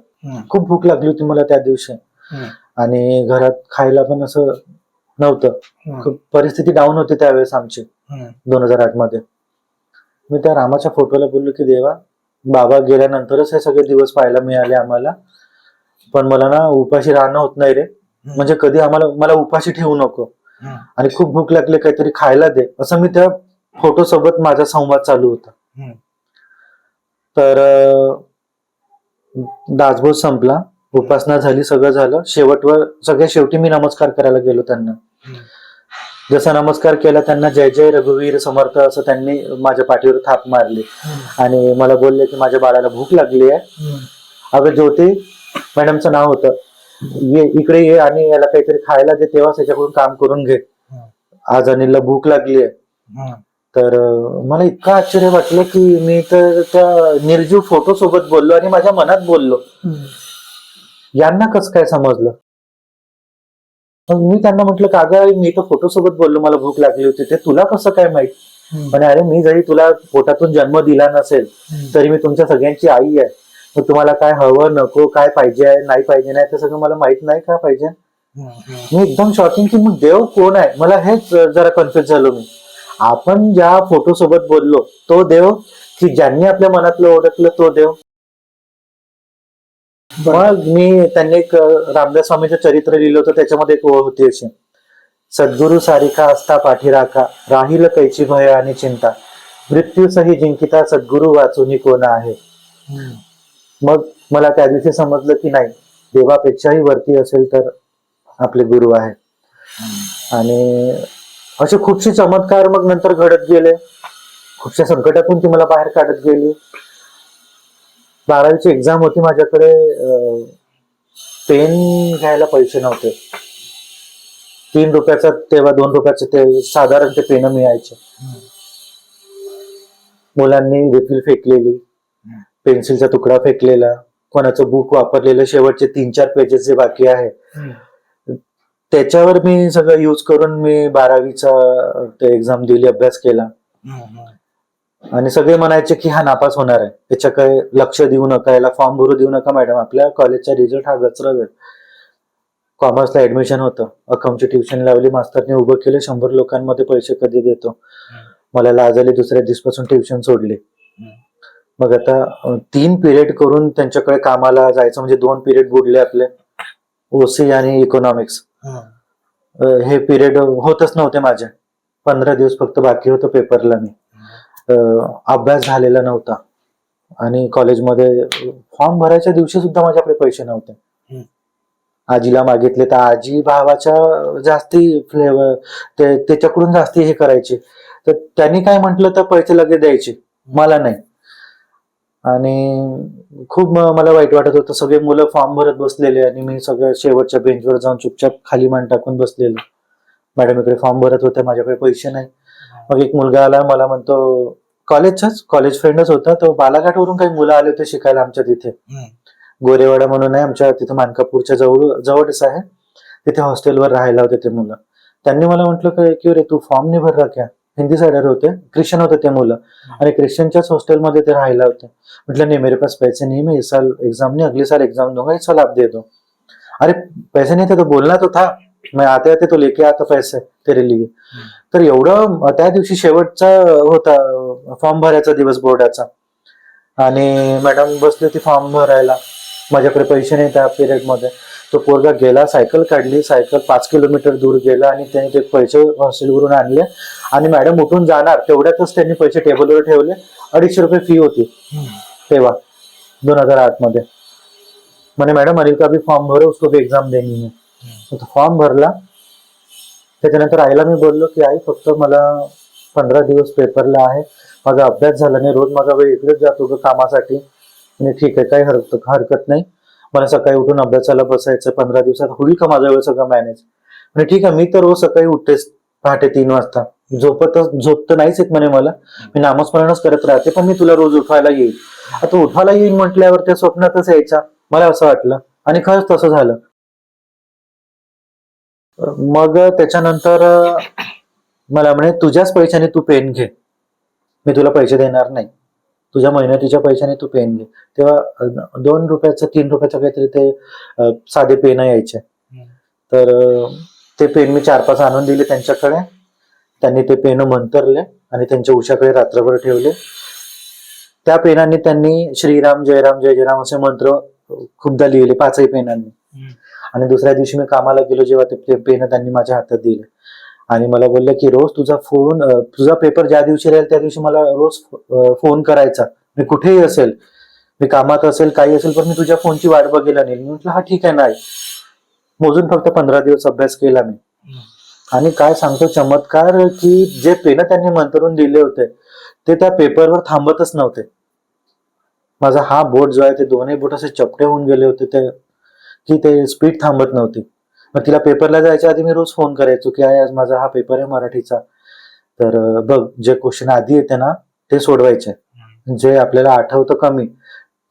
खूप भूक लागली होती मला त्या दिवशी, आणि घरात खायला पण असं नव्हतं. खूप परिस्थिती डाऊन होती त्यावेळेस आमची 2008 मध्ये. मी त्या रामाच्या फोटोला बोललो की देवा, बाबा गेल्यानंतरच हे सगळे दिवस पाहायला मिळाले आम्हाला, पण मला ना उपाशी राहणं होत नाही रे. म्हणजे कधी मला उपाशी ठेवू नको, आणि खूप भूक लागली, काहीतरी खायला दे, असं मी त्या फोटो सोबत माझा संवाद चालू होता. तर दासबोध संपला, उपासना झाली, सगळं झालं. सगळ्या शेवटी मी नमस्कार करायला गेलो त्यांना. जसा नमस्कार केला त्यांना, जय जय रघुवीर समर्थ असं त्यांनी माझ्या पाठीवर थाप मारली आणि मला बोलले की माझ्या बाळाला भूक लागली आहे. अगं ज्योती मॅडमचं नाव होतं, ये इकडे ये आणि याला काहीतरी खायला दे, तेव्हा त्याच्याकडून काम करून घे, आज अनिलला भूक लागली आहे. तर मला इतकं आश्चर्य वाटलं की मी तर त्या निर्जीव फोटो सोबत बोललो आणि माझ्या मनात बोललो, यांना कसं काय समजलं. मग मी त्यांना म्हटलं, का गं मी तर फोटो सोबत बोललो, मला भूक लागली होती, ते तुला कसं काय माहित. म्हणे अरे मी जरी तुला पोटातून जन्म दिला नसेल तरी मी तुमच्या सगळ्यांची आई आहे. मग तुम्हाला काय हवं नको, काय पाहिजे आहे नाही पाहिजे नाही, ते सगळं मला माहित नाही का पाहिजे. मी एकदम शॉकिंग की मग देव कोण आहे, मला हेच जरा कन्फ्युज झालो मी. आपण ज्या फोटो सोबत बोललो तो देव, की ज्यांनी आपल्या मनातलं ओळखलं तो देव. मग त्यांनी एक रामदास स्वामीचं चरित्र लिहिलं होतं, त्याच्यामध्ये एक ओळ होती अशी: सद्गुरु सारिका असता पाठीराखा, राहील कैची भय आणि चिंता, मृत्यू सही जिंकिता सद्गुरु वाचुनी कोण आहे. मग मला त्या दिवशी समजलं की नाही, देवापेक्षाही वरती असेल तर आपले गुरु आहे. आणि असे खूपसे चमत्कार मग नंतर घडत गेले, खूपशा संकटातून ती मला बाहेर काढत गेली. 12वीची एक्झाम होती, माझ्याकडे पेन घ्यायला पैसे नव्हते. 3 रुपयाचा तेव्हा 2 रुपयाचे ते साधारण ते पेन मिळायचे. मुलांनी रिफिल फेकलेली, पेन्सिलचा तुकडा फेकलेला, कोणाचं बुक वापरलेलं शेवटचे 3-4 पेजेस जे बाकी आहे त्याच्यावर मी सगळं युज करून मी 12वीचा एक्झाम दिली, अभ्यास केला. आणि सगळे म्हणायचे की हा नापास होणार आहे, त्याच्याकडे लक्ष देऊ नका, याला फॉर्म भरू देऊ नका मॅडम, आपल्या कॉलेजचा रिझल्ट हा गचरवेल. कॉमर्सला ऍडमिशन होतं, अकाउंटची ट्युशन लावली, मास्तरने उभं केलं, 100 लोकांमध्ये पैसे कधी देतो. मला लाज आली, दुसऱ्या दिवसापासून ट्युशन सोडली. मग आता 3 पिरियड करून त्यांच्याकडे कामाला जायचं म्हणजे 2 पिरियड बुडले आपले, ओसी आणि इकॉनॉमिक्स. हे पिरियड होतच नव्हते माझे. 15 दिवस फक्त बाकी होतं पेपरला. मी अभ्यास झालेला नव्हता आणि कॉलेजमध्ये फॉर्म भरायच्या दिवशी सुद्धा माझ्याकडे पैसे नव्हते. आजीला मागितले तर आजी भावाच्या जास्ती फ्लेवर त्याच्याकडून जास्ती हे करायचे, तर त्यांनी काय म्हटलं तर पैसे लगेच द्यायचे, मला नाही. आणि खूप मला वाईट वाटत होतं. सगळे मुलं फॉर्म भरत बसलेले आणि मी सगळ्या शेवटच्या बेंचवर जाऊन चुपचाप खाली मान टाकून बसलेलो. मॅडम इकडे फॉर्म भरत होते, माझ्याकडे पैसे नाही. मग एक मुलगा आला, मला म्हणतो, कॉलेज फ्रेंडच होता तो, बालाघाटवरून काही मुलं आले होते शिकायला आमच्या तिथे. गोरेवाडा म्हणून आहे आमच्या तिथे, मानकापूरच्या जवळच आहे, तिथे हॉस्टेलवर राहायला होते ते मुलं. त्यांनी मला म्हटलं की रे तू फॉर्म नाही भर क्या, हिंदी साइडर होते, ख्रिश्चन होते ते मुलं, आणि ख्रिश्चनच्याच हॉस्टेलमध्ये ते राहायला होते. म्हटलं नहीं मेरे पास पैसे नहीं, मैं इस साल एग्जाम नहीं, अगले साल एग्जाम दूंगा, इस साल आप दे दो. अरे पैसे नहीं थे तो बोलना तो था, मैं आते आते तो लेके आता पैसे तेरे लिए. तर एवढं त्या दिवशी शेवटचा होता फॉर्म भरायचा दिवस बोर्डाचा, आणि मॅडम बसली होती फॉर्म भरायला, माझ्याकडे पैसे नाही त्या पिरियड मध्ये. तो पोरगा गेला, सायकल काढली, सायकल 5 किलोमीटर दूर गेला आणि त्याने ते पैसे हॉस्टेलवरून आणले. आणि मॅडम उठून जाणार तेवढ्यातच त्यांनी पैसे टेबलवर ठेवले. 250 रुपये फी होती तेव्हा 2008 मध्ये. म्हणे मॅडम अनिल का भी फॉर्म भरो, उसको भी एग्जाम देनी है. तो फॉर्म भरला. त्याच्यानंतर आईला मी बोललो की आई फक्त मला 15 दिवस पेपरला आहे, माझा अभ्यास झाला नाही, रोज माझा वेळ इकडेच जातो ग कामासाठी. आणि ठीक आहे, काही हरकत नाही, मला सकाळी उठून अभ्यासाला बसायचं, 15 दिवसात होईल का माझा वेळ सगळं मॅनेज. म्हणजे ठीक आहे, मी तर रोज सकाळी उठतेच पहाटे 3 वाजता, झोप तर नाहीच येत म्हणे मला, मी नामस्मरणच करत राहते, पण मी तुला रोज उठवायला येईल. आता उठवायला येईल म्हटल्यावर त्या स्वप्नातच यायचा, मला असं वाटलं, आणि खरंच तसं झालं. मग त्याच्यानंतर मला म्हणे तुझ्याच पैशाने तू पेन घे, मी तुला पैसे देणार नाही, तुझ्या मेहनतीच्या पैशाने तू पेन घे. तेव्हा 2 रुपयाचं 3 रुपयाचं काहीतरी ते साधे पेन यायचे. तर ते पेन मी 4-5 आणून दिले त्यांच्याकडे. त्यांनी ते पेन मंतरले आणि त्यांच्या उशाकडे रात्रभर ठेवले. त्या पेनांनी त्यांनी श्रीराम जयराम जय जयराम असे मंत्र खूपदा लिहिले 5ही पेनांनी. आणि दुसऱ्या दिवशी मी कामाला गेलो, जेव्हा ते पेन त्यांनी माझ्या हातात दिले आणि मला बोलले की रोज तुझा पेपर ज्या दिवशी राहील त्या दिवशी मला रोज फोन करायचा, मी कुठेही असेल, मी कामात असेल, काही असेल, पण मी तुझ्या फोनची वाट बघेल नाही. मी म्हटलं हा ठीक आहे. नाही, मोजून फक्त 15 दिवस अभ्यास केला मी. आणि काय सांगतो चमत्कार, की जे पेन त्यांनी मंतरून दिले होते ते त्या पेपरवर थांबतच नव्हते. माझा हा बोट जो आहे ते दोन्ही बोट असे चपटे होऊन गेले होते की ते स्पीड थांबत नव्हती. मग तिला पेपरला जायच्या आधी मी रोज फोन करायचो की आज माझा हा पेपर आहे मराठीचा, तर बघ जे क्वेश्चन आधी येते ना ते सोडवायचे, जे आपल्याला आठवतं कमी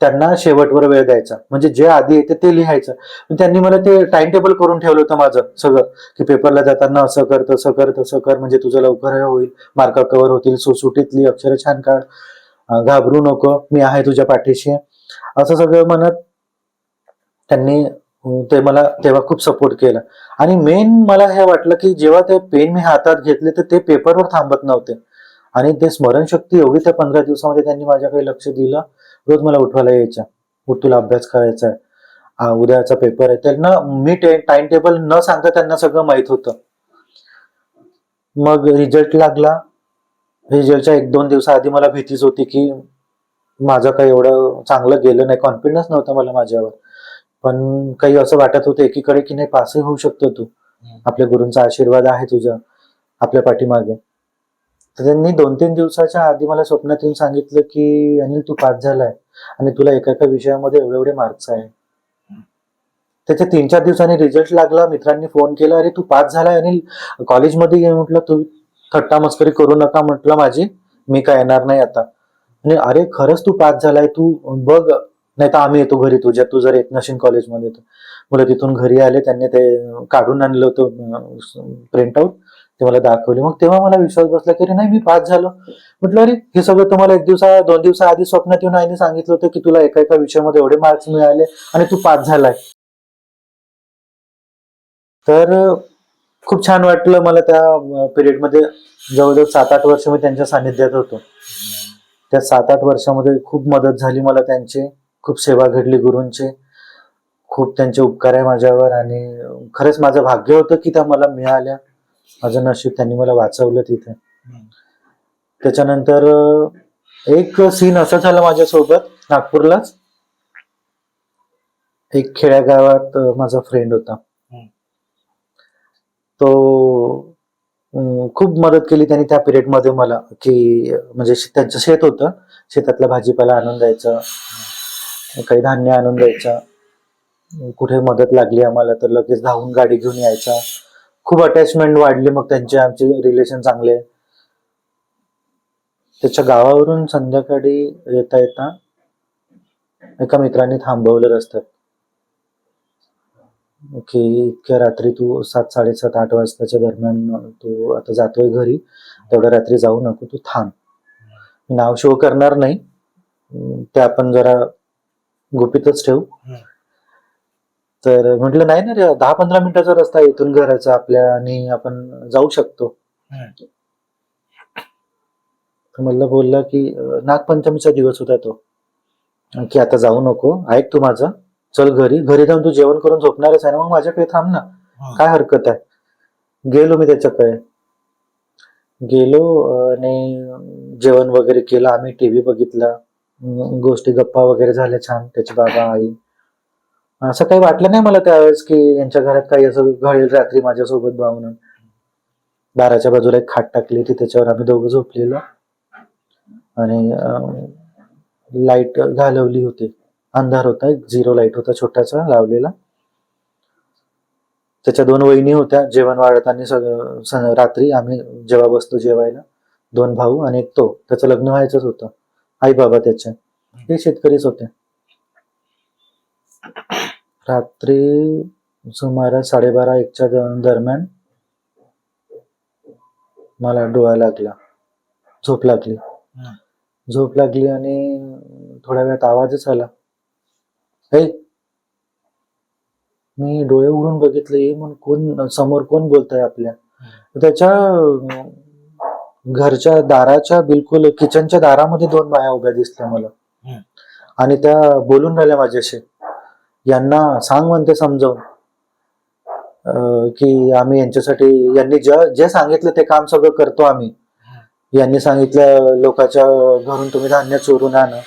त्यांना शेवटवर वेळ द्यायचा, म्हणजे जे आधी येते ते लिहायचं. त्यांनी मला ते टाइम टेबल करून ठेवलं होतं माझं सगळं, की पेपरला जाताना असं कर तसं कर तसं कर, म्हणजे तुझं लवकर होईल, मार्क कव्हर होतील, सुटसुटीतली अक्षरं छान काढ, घाबरू नको, मी आहे तुझ्या पाठीशी, असं सगळं म्हणत त्यांनी ते मला तेव्हा खूप सपोर्ट केला. आणि मेन मला हे वाटलं की जेव्हा ते पेन मी हातात घेतले तर ते पेपरवर थांबत नव्हते. आणि ते स्मरणशक्ती एवढी त्या 15 दिवसामध्ये त्यांनी माझ्याकडे लक्ष दिलं. रोज मला उठवायला यायच्या. उठ, तुला अभ्यास करायचा आहे. उद्याचा पेपर आहे. त्यांना मी टाइम टेबल न सांगता त्यांना सगळं माहित होतं. मग रिझल्ट लागला. रिझल्टच्या 1-2 दिवसाआधी मला भीतीच होती की माझं काही एवढं चांगलं गेलं नाही. कॉन्फिडन्स नव्हता मला माझ्यावर. पण काही असं वाटत होतं एकीकडे की नाही, पासही होऊ शकतो तू. आपल्या गुरूंचा आशीर्वाद आहे तुझ्या आपल्या पाठीमागे. तर त्यांनी 2-3 दिवसाच्या आधी मला स्वप्नात येऊन सांगितलं की अनिल, तू पास झालाय आणि तुला एका एका विषयामध्ये एवढे एवढे मार्क्स आहे. त्याच्या 3-4 दिवसांनी रिझल्ट लागला. मित्रांनी फोन केला, अरे तू पास झालाय अनिल, कॉलेजमध्ये ये. म्हटलं तू थट्टा मस्करी करू नका म्हटलं माझी, मी काय येणार नाही आता. आणि अरे खरंच तू पास झालाय, तू बघ, नाही तर आम्ही येतो घरी तुझ्या, तू जर येत नशील कॉलेजमध्ये तर. मुलं तिथून घरी आले, त्यांनी ते काढून आणलं होतं प्रिंट आउट, ते मला दाखवले. मग तेव्हा मला विश्वास बसला की अरे नाही, मी पास झालो. म्हटलं अरे हे सगळं तुम्हाला 2 दिवसा आधी स्वप्नात येऊन आईने सांगितलं होतं की तुला एका एका विषयामध्ये एवढे मार्क्स मिळाले आणि तू पास झालाय. तर खूप छान वाटलं मला त्या पिरियडमध्ये. जवळजवळ 7-8 वर्ष मी त्यांच्या सानिध्यात होतो. त्या 7-8 वर्षामध्ये खूप मदत झाली मला त्यांची. खूप सेवा घडली गुरूंची. खूप त्यांचे उपकार आहे माझ्यावर. आणि खरंच माझं भाग्य होतं की त्या मला मिळाल्या. माझं नशीब, त्यांनी मला वाचवलं तिथे. त्याच्यानंतर एक सीन असं झालं माझ्यासोबत नागपूरलाच. एक खेड्या गावात माझा फ्रेंड होता. तो खूप मदत केली त्यांनी त्या पिरियड मध्ये मला, की म्हणजे त्यांचं शेत होतं, शेतातला भाजीपाला आणून द्यायचं, काही धान्य आणून द्यायचं. कुठे मदत लागली आम्हाला तर लगेच धावून गाडी घेऊन यायचा. खूप अटॅचमेंट वाढली मग त्यांचे आमचे रिलेशन चांगले. त्याच्या गावावरून संध्याकाळी येता येता एका मित्राने थांबवलं रस्त्यात, की इतक्या रात्री तू 7-7:30-8 वाजताच्या दरम्यान तू आता जातोय घरी, तेवढ्या रात्री जाऊ नको, तू थांब. नाव शो करणार नाही, ते आपण जरा गुपितच ठेवू. तर म्हटलं नाही ना रे, 10-15 मिनिटाचा रस्ता आहे इथून घराचा आपल्या, आणि आपण जाऊ शकतो. तर मला बोलला की नागपंचमीचा दिवस होता तो, की आता जाऊ नको, ऐक तू माझं, चल घरी, घरी जाऊन तू जेवण करून झोपणारच आहे ना, मग माझ्याकडे थांब ना, काय हरकत आहे. गेलो मी त्याच्याकडे. गेलो आणि जेवण वगैरे केलं आम्ही, टीव्ही बघितला, गोष्टी गप्पा वगैरे झाल्या छान, त्याचे बाबा आई. असं काही वाटलं नाही मला त्यावेळेस की यांच्या घरात काही असं घडेल रात्री माझ्यासोबत बा म्हणून. दाराच्या बाजूला एक खाट टाकली होती, त्याच्यावर आम्ही दोघं झोपलेलो. आणि लाईट घालवली होती, अंधार होता, एक 0 लाईट होता छोटासा लावलेला. त्याच्या 2 वहिनी होत्या जेवण वाढताना. सगळं रात्री आम्ही जेव्हा बसतो जेवायला, 2 भाऊ आणि एक तो, त्याचं लग्न व्हायचंच होतं. आई बाबा त्याचे, ते शेतकरीच होते. रात्री सुमारे 12:30-1च्या दरम्यान मला डोळा लागला, झोप लागली. झोप लागली आणि थोड्या वेळात आवाजच आला, हे. मी डोळे उघडून बघितले, म्हणून कोण समोर, कोण बोलतंय आपल्या. त्याच्या घरच्या दाराच्या बिलकुल किचनच्या दारामध्ये 2 बाया उभ्या दिसल्या मला. आणि त्या बोलून राहिल्या माझ्याशी. यांना सांग म्हणते समजावून, की आम्ही यांच्यासाठी, यांनी जे सांगितलं ते काम सगळं करतो आम्ही. यांनी सांगितलं लोकांच्या घरून तुम्ही धान्य चोरून आणा,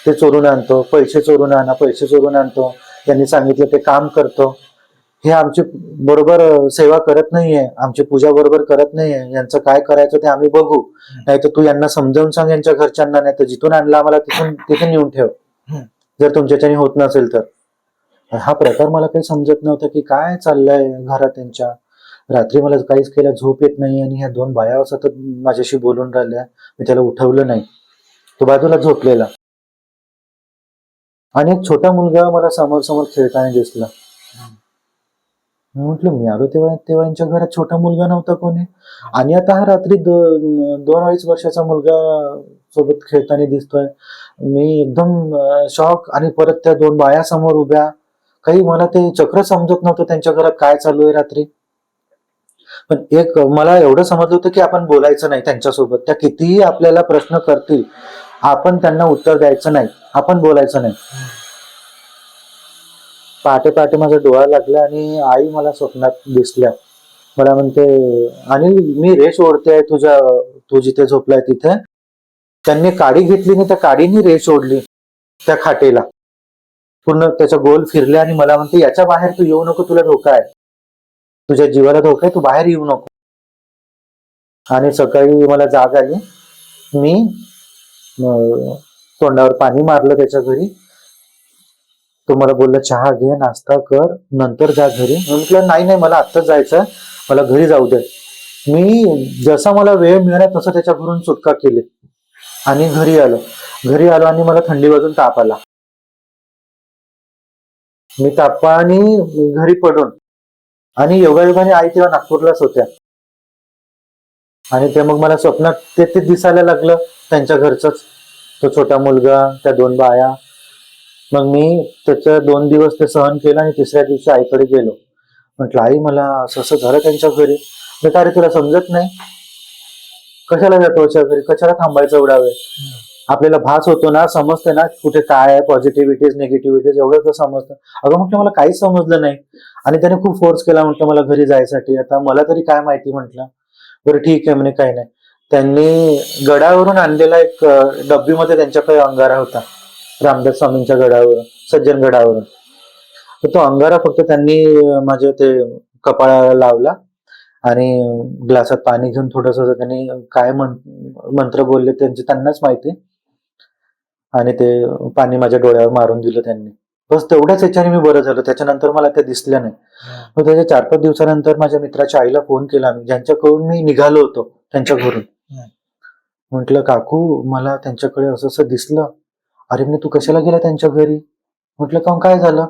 ते चोरून आणतो, पैसे चोरून आणा, पैसे चोरून आणतो. यांनी सांगितलं ते काम करतो. हे आमची बरोबर सेवा करत नाहीये, आमची पूजा बरोबर करत नाहीये. यांचं काय करायचं ते आम्ही बघू, नाही तर तू यांना समजावून सांग यांच्या घरच्यांना, नाही तर जिथून आणला आम्हाला तिथून येऊन ठेव, जर तुमच्याच्याने होत नसेल तर. हा प्रकार मला काही समजत नव्हता की काय चाललंय घरात त्यांच्या. रात्री मला काहीच केलं, झोप येत नाही, आणि ह्या 2 बाया सतत माझ्याशी बोलून राहिल्या. मी त्याला उठवलं नाही, तो बाजूला झोपलेला. आणि एक छोटा मुलगा मला समोर समोर खेळताना दिसला. म्हटलं मी आलो तेव्हा तेव्हा यांच्या घरात छोटा मुलगा नव्हता कोणी, आणि आता हा रात्री 2-2.5 वर्षाचा मुलगा सोबत खेळताना दिसतोय. मी एकदम शॉक. आणि परत त्या 2 बाया समोर उभ्या, काही मला ते चक्र समजत नव्हतं त्यांच्या घरात काय चालू आहे रात्री. पण एक मला एवढं समजलं होतं की आपण बोलायचं नाही त्यांच्यासोबत. त्या कितीही आपल्याला प्रश्न करतील, आपण त्यांना उत्तर द्यायचं नाही, आपण बोलायचं नाही. पहाटे पहाटे माझा डोळा लागला आणि आई मला स्वप्नात दिसल्या. मला म्हणते, अनिल मी रेष ओढते तुझ्या, तू जिथे झोपलाय तिथे. त्यांनी काडी घेतली आणि त्या काडीने रेष ओढली त्या खाटेला, पूर्ण त्याच्या गोल फिरल्या आणि मला म्हणते, याच्या बाहेर तू येऊ नको, तुला धोका आहे, तुझ्या जीवाला धोका आहे, तू बाहेर येऊ नको. आणि सकाळी मला जाग आली. मी तोंडावर पाणी मारलं त्याच्या घरी. तो मला बोलला, चहा घे, नाश्ता कर, नंतर जा घरी. मी म्हटलं नाही नाही, मला आत्ताच जायचं, मला घरी जाऊ दे. मी जसा मला वेळ मिळाला तसं त्याच्या घरून सुटका केली आणि घरी आलो आणि मला थंडी वाजून ताप आला. मी तापाने घरी पडून, आणि योगायोगाने आई तेव्हा नागपूरलाच होत्या. आणि ते मग मला स्वप्नात ते दिसायला लागलं, त्यांच्या घरचंच, तो छोटा मुलगा, त्या 2 बाया. मग मी त्याचं 2 दिवस ते सहन केलं आणि तिसऱ्या दिवशी आईकडे गेलो. म्हटलं, आई मला असं असं झालं त्यांच्या घरी. म्हटलं, अरे तुला समजत नाही, कशाला जातो त्याच्या घरी, कशाला थांबायचं एवढा वेळ. आपल्याला भास होतो ना, समजते ना कुठे काय आहे, पॉझिटिव्हिटीज निगेटिव्हिटीज, एवढं तर समजतं. अगं म्हटलं, मला काहीच समजलं नाही. आणि त्याने खूप फोर्स केला, म्हटलं मला घरी जायसाठी. आता मला तरी काय माहिती. म्हटलं बरं ठीक आहे म्हणे, काही नाही. त्यांनी गडावरून आणलेला एक डब्बीमध्ये त्यांच्याकडे अंगारा होता, रामदास स्वामींच्या गडावरून, सज्जन गडावरून. तर तो अंगारा फक्त त्यांनी माझ्या ते कपाळाला लावला आणि ग्लासात पाणी घेऊन थोडस त्यांनी काय मंत्र बोलले त्यांचे त्यांनाच माहिती, आणि ते पाणी माझ्या डोळ्यावर मारून दिलं त्यांनी. बस तेवढ्याच याच्याने मी बरं झालं. त्याच्यानंतर मला ते दिसलं नाही. मग त्याच्या 4-5 दिवसानंतर माझ्या मित्राच्या आईला फोन केला मी, ज्यांच्याकडून मी निघालो होतो त्यांच्या घरून. म्हटलं, काकू मला त्यांच्याकडे असं असं दिसलं. अरे म्हणे, तू कशाला गेला त्यांच्या घरी. म्हटलं, काहून, काय झालं.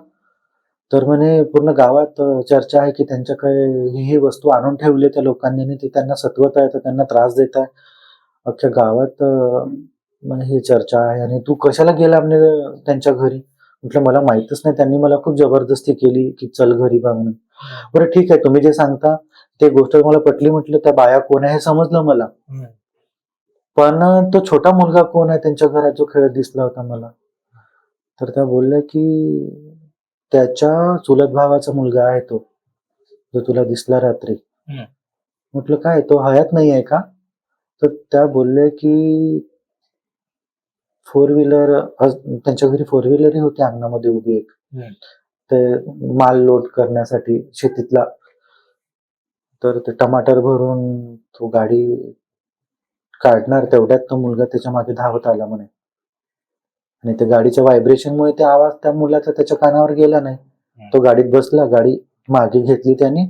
तर म्हणे, पूर्ण गावात चर्चा आहे की त्यांच्याकडे ही वस्तू आणून ठेवली त्या लोकांनी आणि ते त्यांना सतवत आहे, तर त्यांना त्रास देत आहे. अख्ख्या गावात ही चर्चा आहे आणि तू कशाला गेला म्हणे त्यांच्या घरी. म्हटलं, मला माहितच नाही, त्यांनी मला खूप जबरदस्ती केली की चल घरी बा म्हणून. बरं ठीक आहे, तुम्ही जे सांगता ते गोष्ट मला पटली. म्हटलं, त्या बाया कोण आहे हे समजलं मला, पण तो छोटा मुलगा कोण आहे त्यांच्या घरात जो खेळत दिसला होता मला. तर त्या बोलल्या की त्याच्या चुलत भावाचा मुलगा आहे तो, जो तुला दिसला रात्री. म्हटलं, काय तो हयात नाही आहे का. तर त्या बोलल्या की 4 व्हीलर, त्यांच्या घरी 4 व्हीलरही होती अंगणामध्ये उभी एक, ते माल लोड करण्यासाठी शेतीतला. तर ते टमाटर भरून तो गाडी काढणार, तेवढ्यात तो मुलगा त्याच्या मागे धावत आला म्हणे. आणि त्या गाडीच्या व्हायब्रेशनमुळे ते आवाज त्या मुलाचा त्याच्या कानावर गेला नाही. तो गाडीत बसला, गाडी मागे घेतली त्याने.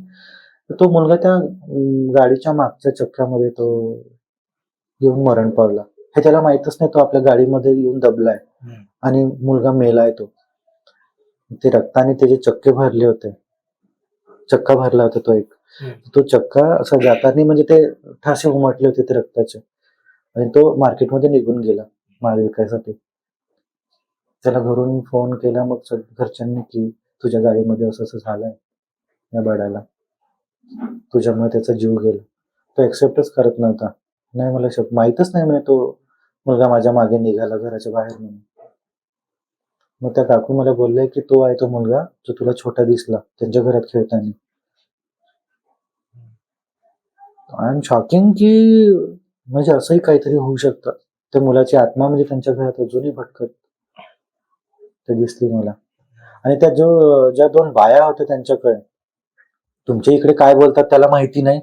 तो मुलगा त्या गाडीच्या मागच्या चक्क्यामध्ये तो येऊन मरण पावला. हे त्याला माहितच नाही, तो आपल्या गाडीमध्ये येऊन दबलाय आणि मुलगा मेलाय. तो ते रक्ताने त्याचे चक्के भरले होते, चक्का भरला होता तो एक. तो चक्का असा जाताना म्हणजे ते ठसे उमटले होते ते रक्ताचे, आणि तो मार्केटमध्ये निघून गेला माल विकायसाठी. त्याला घरून फोन केला मग घरच्यांनी की तुझ्या गाडीमध्ये असं असं झालंय या बडाला, तुझ्यामुळे त्याचा जीव गेला. तो एक्सेप्टच करत नव्हता. नाही, मला माहितच नाही म्हणे तो मुलगा माझ्या मागे निघाला घराच्या बाहेर म्हणून. मग त्या काकू मला बोलले की तो आहे तो मुलगा जो तुला छोटा दिसला त्यांच्या घरात खेळताना. आय एम शॉकिंग की म्हणजे असंही काहीतरी होऊ शकतं. त्या मुलाची आत्मा म्हणजे त्यांच्या घरात अजूनही भटकत ते दिसली मला. आणि त्या ज्या 2 बाया होत्या त्यांच्याकडे, तुमच्या इकडे काय बोलतात त्याला माहिती नाही,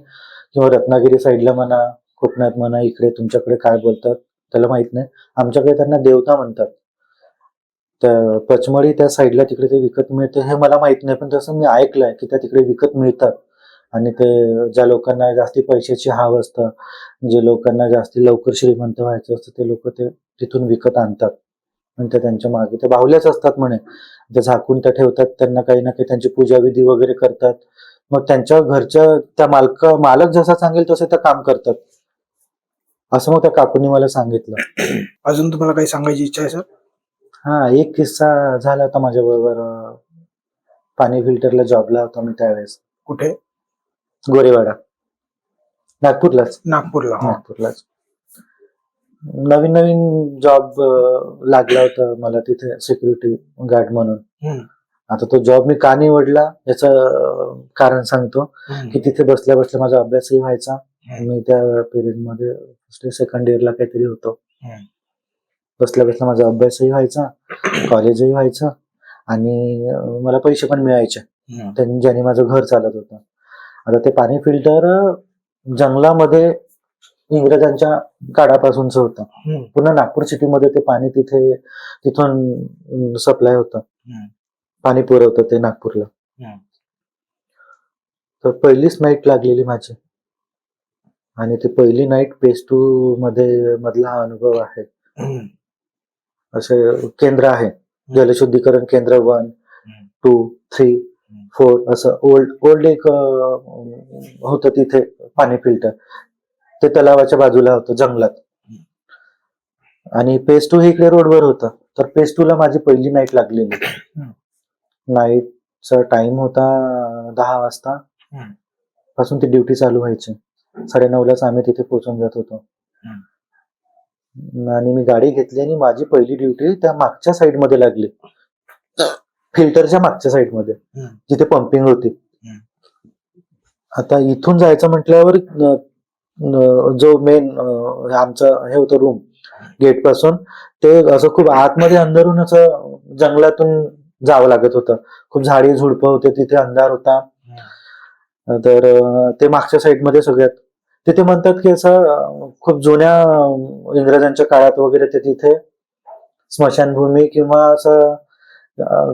किंवा रत्नागिरी साईडला म्हणा, कोकणात म्हणा, इकडे तुमच्याकडे काय बोलतात त्याला माहित नाही. आमच्याकडे त्यांना देवता म्हणतात. त्या पचमढी त्या साईडला तिकडे ते विकत मिळते हे मला माहित नाही, पण तसं मी ऐकलंय की त्या तिकडे विकत मिळतात. आणि ते ज्या लोकांना जास्ती पैशाची हाव असतं, जे लोकांना जास्ती लवकर श्रीमंत व्हायचं असतं, ते लोक ते तिथून विकत आणतात. आणि ते त्यांच्या मागे ते बाहुल्याच असतात म्हणे, ते झाकून त्या ठेवतात, त्यांना काही ना काही त्यांची पूजाविधी वगैरे करतात. मग त्यांच्या घरच्या त्या मालक जसा सांगेल तसं त्या काम करतात, असं मग त्या काकूंनी मला सांगितलं. अजून तुम्हाला काही सांगायची इच्छा आहे सर? हा, एक किस्सा झाला होता माझ्या बरोबर. पाणी फिल्टरला जॉबला होतो मी त्यावेळेस. कुठे? गोरेवाडा, नागपूरलाच. नागपूरला. नागपूरलाच नवीन नवीन जॉब लागला होता मला तिथे सिक्युरिटी गार्ड म्हणून. हम्म. आता तो जॉब मी का निवडला याचं कारण सांगतो. की तिथे बसल्या बसल्या माझा अभ्यासही व्हायचा. मी त्या पिरियड मध्ये सेकंड इयरला काहीतरी होतो. बसल्या बसल्या माझा अभ्यासही व्हायचा, कॉलेजही व्हायचं आणि मला पैसे पण मिळायचे, ज्याने माझं घर चालत होतं. आता ते पाणी फिल्टर जंगलामध्ये इंग्रजांच्या काळापासूनच होतं. पुन्हा नागपूर सिटीमध्ये ते पाणी तिथून सप्लाय होतं, पाणी पुरवतं ते नागपूरला. तर पहिलीच नाईट लागलेली माझी आणि ती पहिली नाईट पेज 2 मध्ये मधला हा अनुभव आहे. असे केंद्र आहे, जलशुद्धीकरण केंद्र 1, 2, 3, 4 असं ओल्ड एक होतं तिथे पाणी फिल्टर. ते तलावाच्या बाजूला होतं जंगलात आणि पेज 2 हे इकडे रोडवर होतं. तर पेज 2 ला माझी पहिली नाईट लागलेली. नाईटचा टाइम होता 10 वाजता पासून ती ड्युटी चालू व्हायची. 9:30लाच आम्ही तिथे पोहोचून जात होतो आणि मी गाडी घेतली आणि माझी पहिली ड्युटी त्या मागच्या साइड मध्ये लागली, फिल्टरच्या मागच्या साइड मध्ये जिथे पंपिंग होती. आता इथून जायचं म्हटल्यावर जो मेन आमचं हे होतं रूम गेट पासून ते असं खूप आतमध्ये अंधारून असं जंगलातून जावं लागत होतं. खूप झाडी झुडपं होते तिथे, अंधार होता. तर ते मागच्या साइड मध्ये सगळ्यात तिथे म्हणतात की असं खूप जुन्या इंग्रजांच्या काळात वगैरे ते तिथे स्मशानभूमी किंवा असं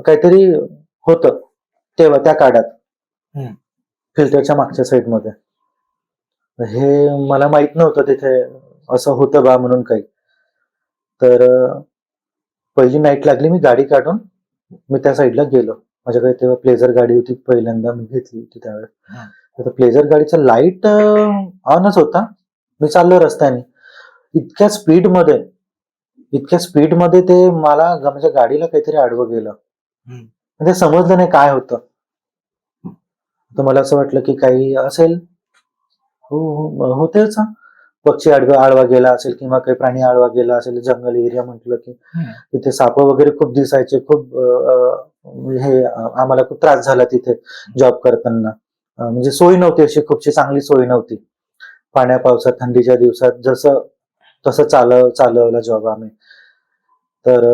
काहीतरी होतं तेव्हा त्या काळात फिल्टरच्या मागच्या साइड मध्ये. हे मला माहित नव्हतं तिथे असं होतं बा म्हणून काही. तर पहिली नाईट लागली, मी गाडी काढून मी त्या साईडला गेलो. माझ्याकडे तेव्हा प्लेझर गाडी होती, पहिल्यांदा मी घेतली होती त्यावेळेस. तर प्लेझर गाडीचा लाईट ऑनच होता. मी चाललो रस्त्याने इतक्या स्पीड मध्ये ते मला म्हणजे गाडीला काहीतरी आडवं गेलं. म्हणजे समजलं नाही काय होतं. तर मला असं वाटलं की काही असेल, होतेच, पक्षी आडवा गेला असेल किंवा काही प्राणी आडवा गेला असेल. जंगल एरिया म्हटलं की तिथे साप वगैरे खूप दिसायचे. खूप हे आम्हाला खूप त्रास झाला तिथे जॉब करताना. म्हणजे सोय नव्हती, अशी खूपशी चांगली सोय नव्हती. पाण्या पावसात थंडीच्या दिवसात जसं तसं चालवला जॉब आम्ही. तर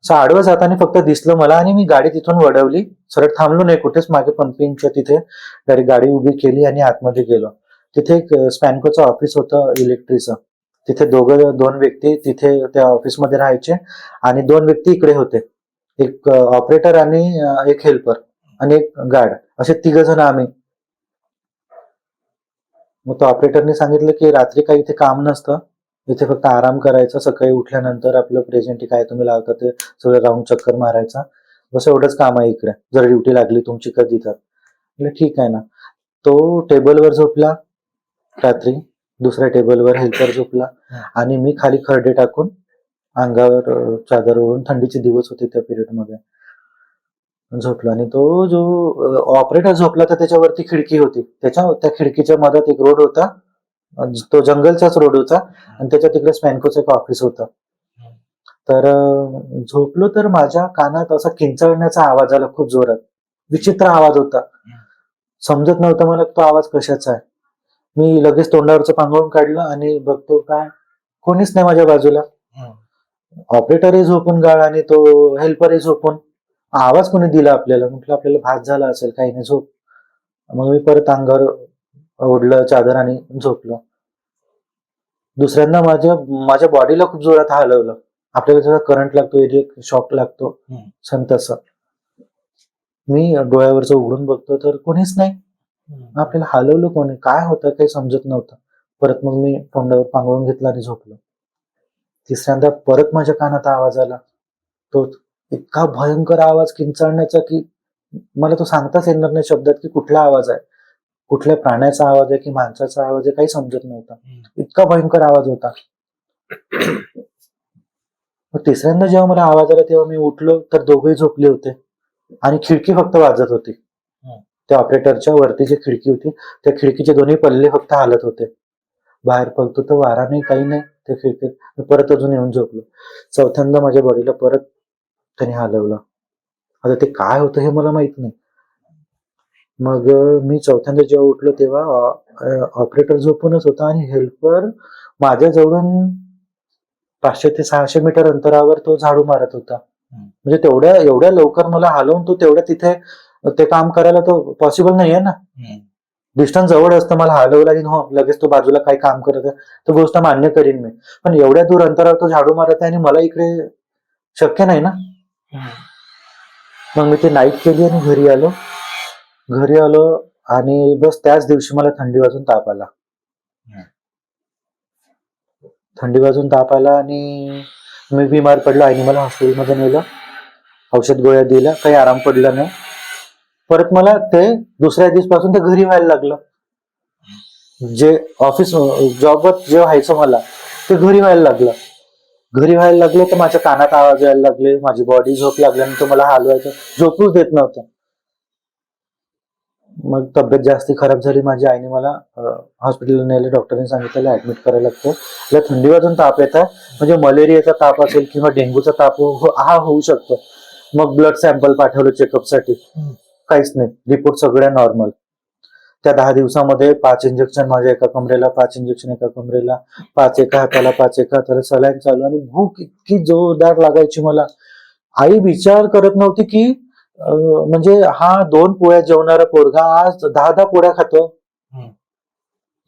आडवं जाताना फक्त दिसलं मला आणि मी गाडी तिथून वळवली, सरळ थांबलो नाही कुठेच. मागे पंपिंगच्या तिथे डायरेक्ट गाडी उभी केली आणि आतमध्ये गेलो. तिथे एक स्पॅनकोचं ऑफिस होतं इलेक्ट्रिकचं. तिथे दोन व्यक्ती तिथे त्या ऑफिसमध्ये राहायचे आणि 2 व्यक्ती इकडे होते, एक ऑपरेटर आणि एक हेल्पर आणि एक गार्ड, असे 3 जण आम्ही. मग तो ऑपरेटरने सांगितलं की रात्री काही इथे काम नसतं, इथे फक्त आराम करायचा. सकाळी उठल्यानंतर आपलं प्रेझेंटी काय तुम्ही लावता ते सगळं राऊंड चक्कर मारायचा, बस एवढंच काम आहे इकडे, जर ड्युटी लागली तुमची कधी तर. ठीक आहे ना. तो टेबलवर झोपला रात्री, दुसऱ्या टेबलवर हेल्पर झोपला आणि मी खाली खरडे टाकून अंगावर चादर ओढून, थंडीचे दिवस होते त्या पिरियड मध्ये, झोपलो. आणि तो जो ऑपरेटर झोपला तर त्याच्यावरती खिडकी होती, त्या खिडकीच्या मधात एक रोड होता, तो जंगलचाच रोड होता आणि त्याच्या तिकडे स्पॅनकोचं एक ऑफिस होतं. तर झोपलो तर माझ्या कानात असा किंचाळण्याचा आवाज आला, खूप जोरात, विचित्र आवाज होता. समजत नव्हतं मला तो आवाज कशाचा आहे. मी लगेच तोंडावरचं पांघरून काढलं आणि बघतो काय, कोणीच नाही माझ्या बाजूला. ऑपरेटरही झोपून गाळ आणि तो हेल्परही झोपून. आवाज कोणी दिला आपल्याला, म्हटलं आपल्याला भात झाला असेल, काही नाही, झोप. मग मी परत अंगावर ओढलं चादर आणि झोपलो. दुसऱ्यांदा माझ्या बॉडीला खूप जोरात हलवलं. आपल्याला जसा करंट लागतो, एक शॉक लागतो, सण तसं. मी डोळ्यावरचं उघडून बघतो तर कोणीच नाही. आपल्याला हलवलं कोणी, काय होतं काही समजत नव्हतं. परत मग मी तोंडावर पांघरून घेतलं आणि झोपलो. तिसऱ्यांदा परत माझ्या कानात आवाज आला, तो इतका भयंकर आवाज किंचाळण्याचा की मला तो सांगताच येणार नाही शब्दात की कुठला आवाज आहे, कुठल्या प्राण्याचा आवाज आहे की माणसाचा आवाज आहे, काही समजत नव्हता. इतका भयंकर आवाज होता. तिसऱ्यांदा जेव्हा मला आवाज आला तेव्हा मी उठलो तर दोघेही झोपले होते. आणि खिडकी फक्त वाजत होती. त्या ऑपरेटरच्या वरती जी खिडकी होती त्या खिडकीचे दोन्ही पल्ले फक्त हालत होते. बाहेर पळतो तर वारा नाही, काही नाही त्या खिडकीत. मी परत अजून येऊन झोपलो. चौथ्यांदा माझ्या बॉडीला परत त्याने हलवलं. आता ते काय होतं हे मला माहित नाही. मग मी चौथ्यांदा जेव्हा उठलो तेव्हा ऑपरेटर झोपूनच होता आणि हेल्पर माझ्या जवळून 500 ते 600 मीटर अंतरावर तो झाडू मारत होता. म्हणजे एवढ्या लवकर मला हलवून तो तेवढ्या तिथे ते काम करायला तो पॉसिबल नाहीये ना. डिस्टन्स जवळ असतं, मला हलवलं आणि हो लगेच तो बाजूला काही काम करत आहे तर गोष्ट मान्य करीन मी. पण एवढ्या दूर अंतरावर तो झाडू मारत आहे आणि मला इकडे शक्य नाही ना. मग मी ती नाईट केली आणि घरी आलो आणि बस त्याच दिवशी मला थंडी वाजून ताप आला. आणि मी बिमार पडलो. आईने मला हॉस्पिटलमध्ये नेलं, औषध गोळ्या दिल्या, काही आराम पडला नाही. परत मला ते दुसऱ्या दिवसापासून ते घरी व्हायला लागलं. जे ऑफिस जॉबवर जे व्हायचं मला ते घरी व्हायला लागलं. तर माझ्या कानात आवाज यायला लागले, माझी बॉडी झोप लागल्यानंतर मला हलवायचं, झोपूच देत नव्हतं. मग तब्येत जास्ती खराब झाली माझी. आईने मला हॉस्पिटलला नेलं. डॉक्टरने सांगितलं ऍडमिट करायला लागतं. त्याला थंडी वाजून ताप येत आहे, म्हणजे मलेरियाचा ताप असेल किंवा डेंग्यूचा ताप हा होऊ शकतो. मग ब्लड सॅम्पल पाठवलं चेकअपसाठी, काहीच नाही, रिपोर्ट सगळ्या नॉर्मल. त्या 10 दिवसामध्ये 5 इंजेक्शन माझ्या एका कमरेला, 5 इंजेक्शन एका कमरेला, 5 एका हाताला, सलाईन चालू. आणि भूक इतकी जोरदार लागायची मला. आई विचार करत नव्हती की म्हणजे हा 2 पोळ्या जेवणारा पोरगा आज 10 पोळ्या खातो.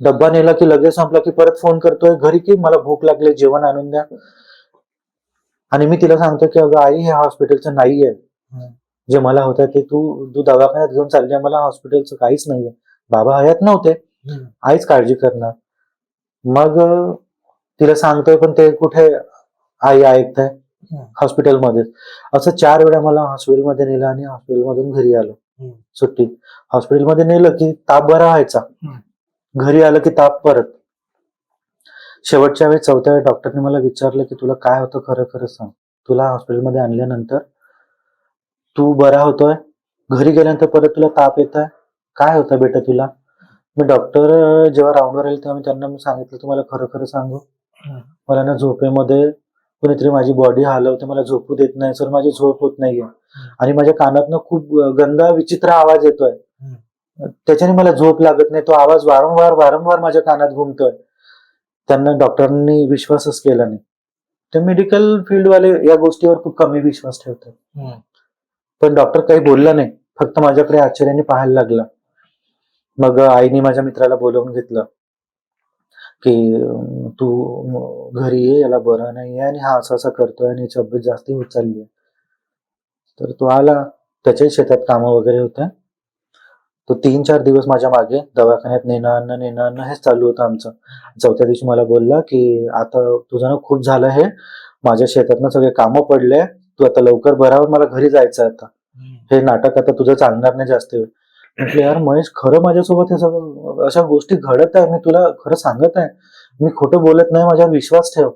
डब्बा नेला की लगेच संपला की परत फोन करतोय घरी की मला भूक लागली, जेवण आणून द्या. आणि मी तिला सांगतो की अगं आई, हे हॉस्पिटलचं नाहीये, जे मला होतं ते तू दवाखान्यात घेऊन चालली, मला हॉस्पिटलचं काहीच नाहीये. बाबा हयात नव्हते, आईच काळजी करणार. मग तिला सांगतोय पण ते कुठे आई ऐकताय. हॉस्पिटलमध्ये असं 4 वेळा मला हॉस्पिटलमध्ये नेलं आणि हॉस्पिटलमधून घरी आलो सुट्टीत. हॉस्पिटलमध्ये नेलं की ताप बरा व्हायचा, घरी आलं की ताप परत. शेवटच्या वेळेस 4थ्या वेळी डॉक्टरने मला विचारलं की तुला काय होतं, खरं खरं सांग. तुला हॉस्पिटलमध्ये आणल्यानंतर तू बरा होतोय, घरी गेल्यानंतर परत तुला ताप येत आहे, काय होतं बेटा तुला. मी डॉक्टर जेव्हा राऊंडवर आले तेव्हा मी त्यांना सांगितलं तुम्हाला खरं खरं सांगू, मला ना झोपेमध्ये कुणीतरी माझी बॉडी हलवते, मला झोपू देत नाही सर, माझी झोप होत नाहीये. आणि माझ्या कानातनं खूप गंदा विचित्र आवाज येतोय, त्याच्याने मला झोप लागत नाही. तो आवाज वारंवार माझ्या कानात घुमतोय. त्यांना डॉक्टरांनी विश्वासच केला नाही. ते मेडिकल फील्डवाले या गोष्टीवर खूप कमी विश्वास ठेवतात. पण डॉक्टर काही बोलला नाही, फक्त माझ्याकडे आश्चर्याने पाहायला लागला. मग आईने माझ्या मित्राला बोलवून घेतलं की तू घरी ये, याला बरं नाहीये आणि हा असं करतोय आणि तब्येत जास्ती होत चालली आहे. तर तो आला, त्याच्याही शेतात कामं वगैरे होत्या. तो 3-4 दिवस माझ्या मागे दवाखान्यात नेणं आणणं हेच चालू होतं आमचं. 4थ्या दिवशी मला बोलला की आता तुझं ना खूप झालं, हे माझ्या शेतातनं सगळे कामं पडले, तू आता लवकर बरा हो, मला घरी जायचं आता, हे नाटक आता तुझं चालणार नाही जास्त वेळ. म्हटलं यार महेश, खरं माझ्यासोबत हे सगळं अशा गोष्टी घडत आहे, मी तुला खरं सांगत आहे, मी खोटं बोलत नाही, माझ्यावर विश्वास ठेव.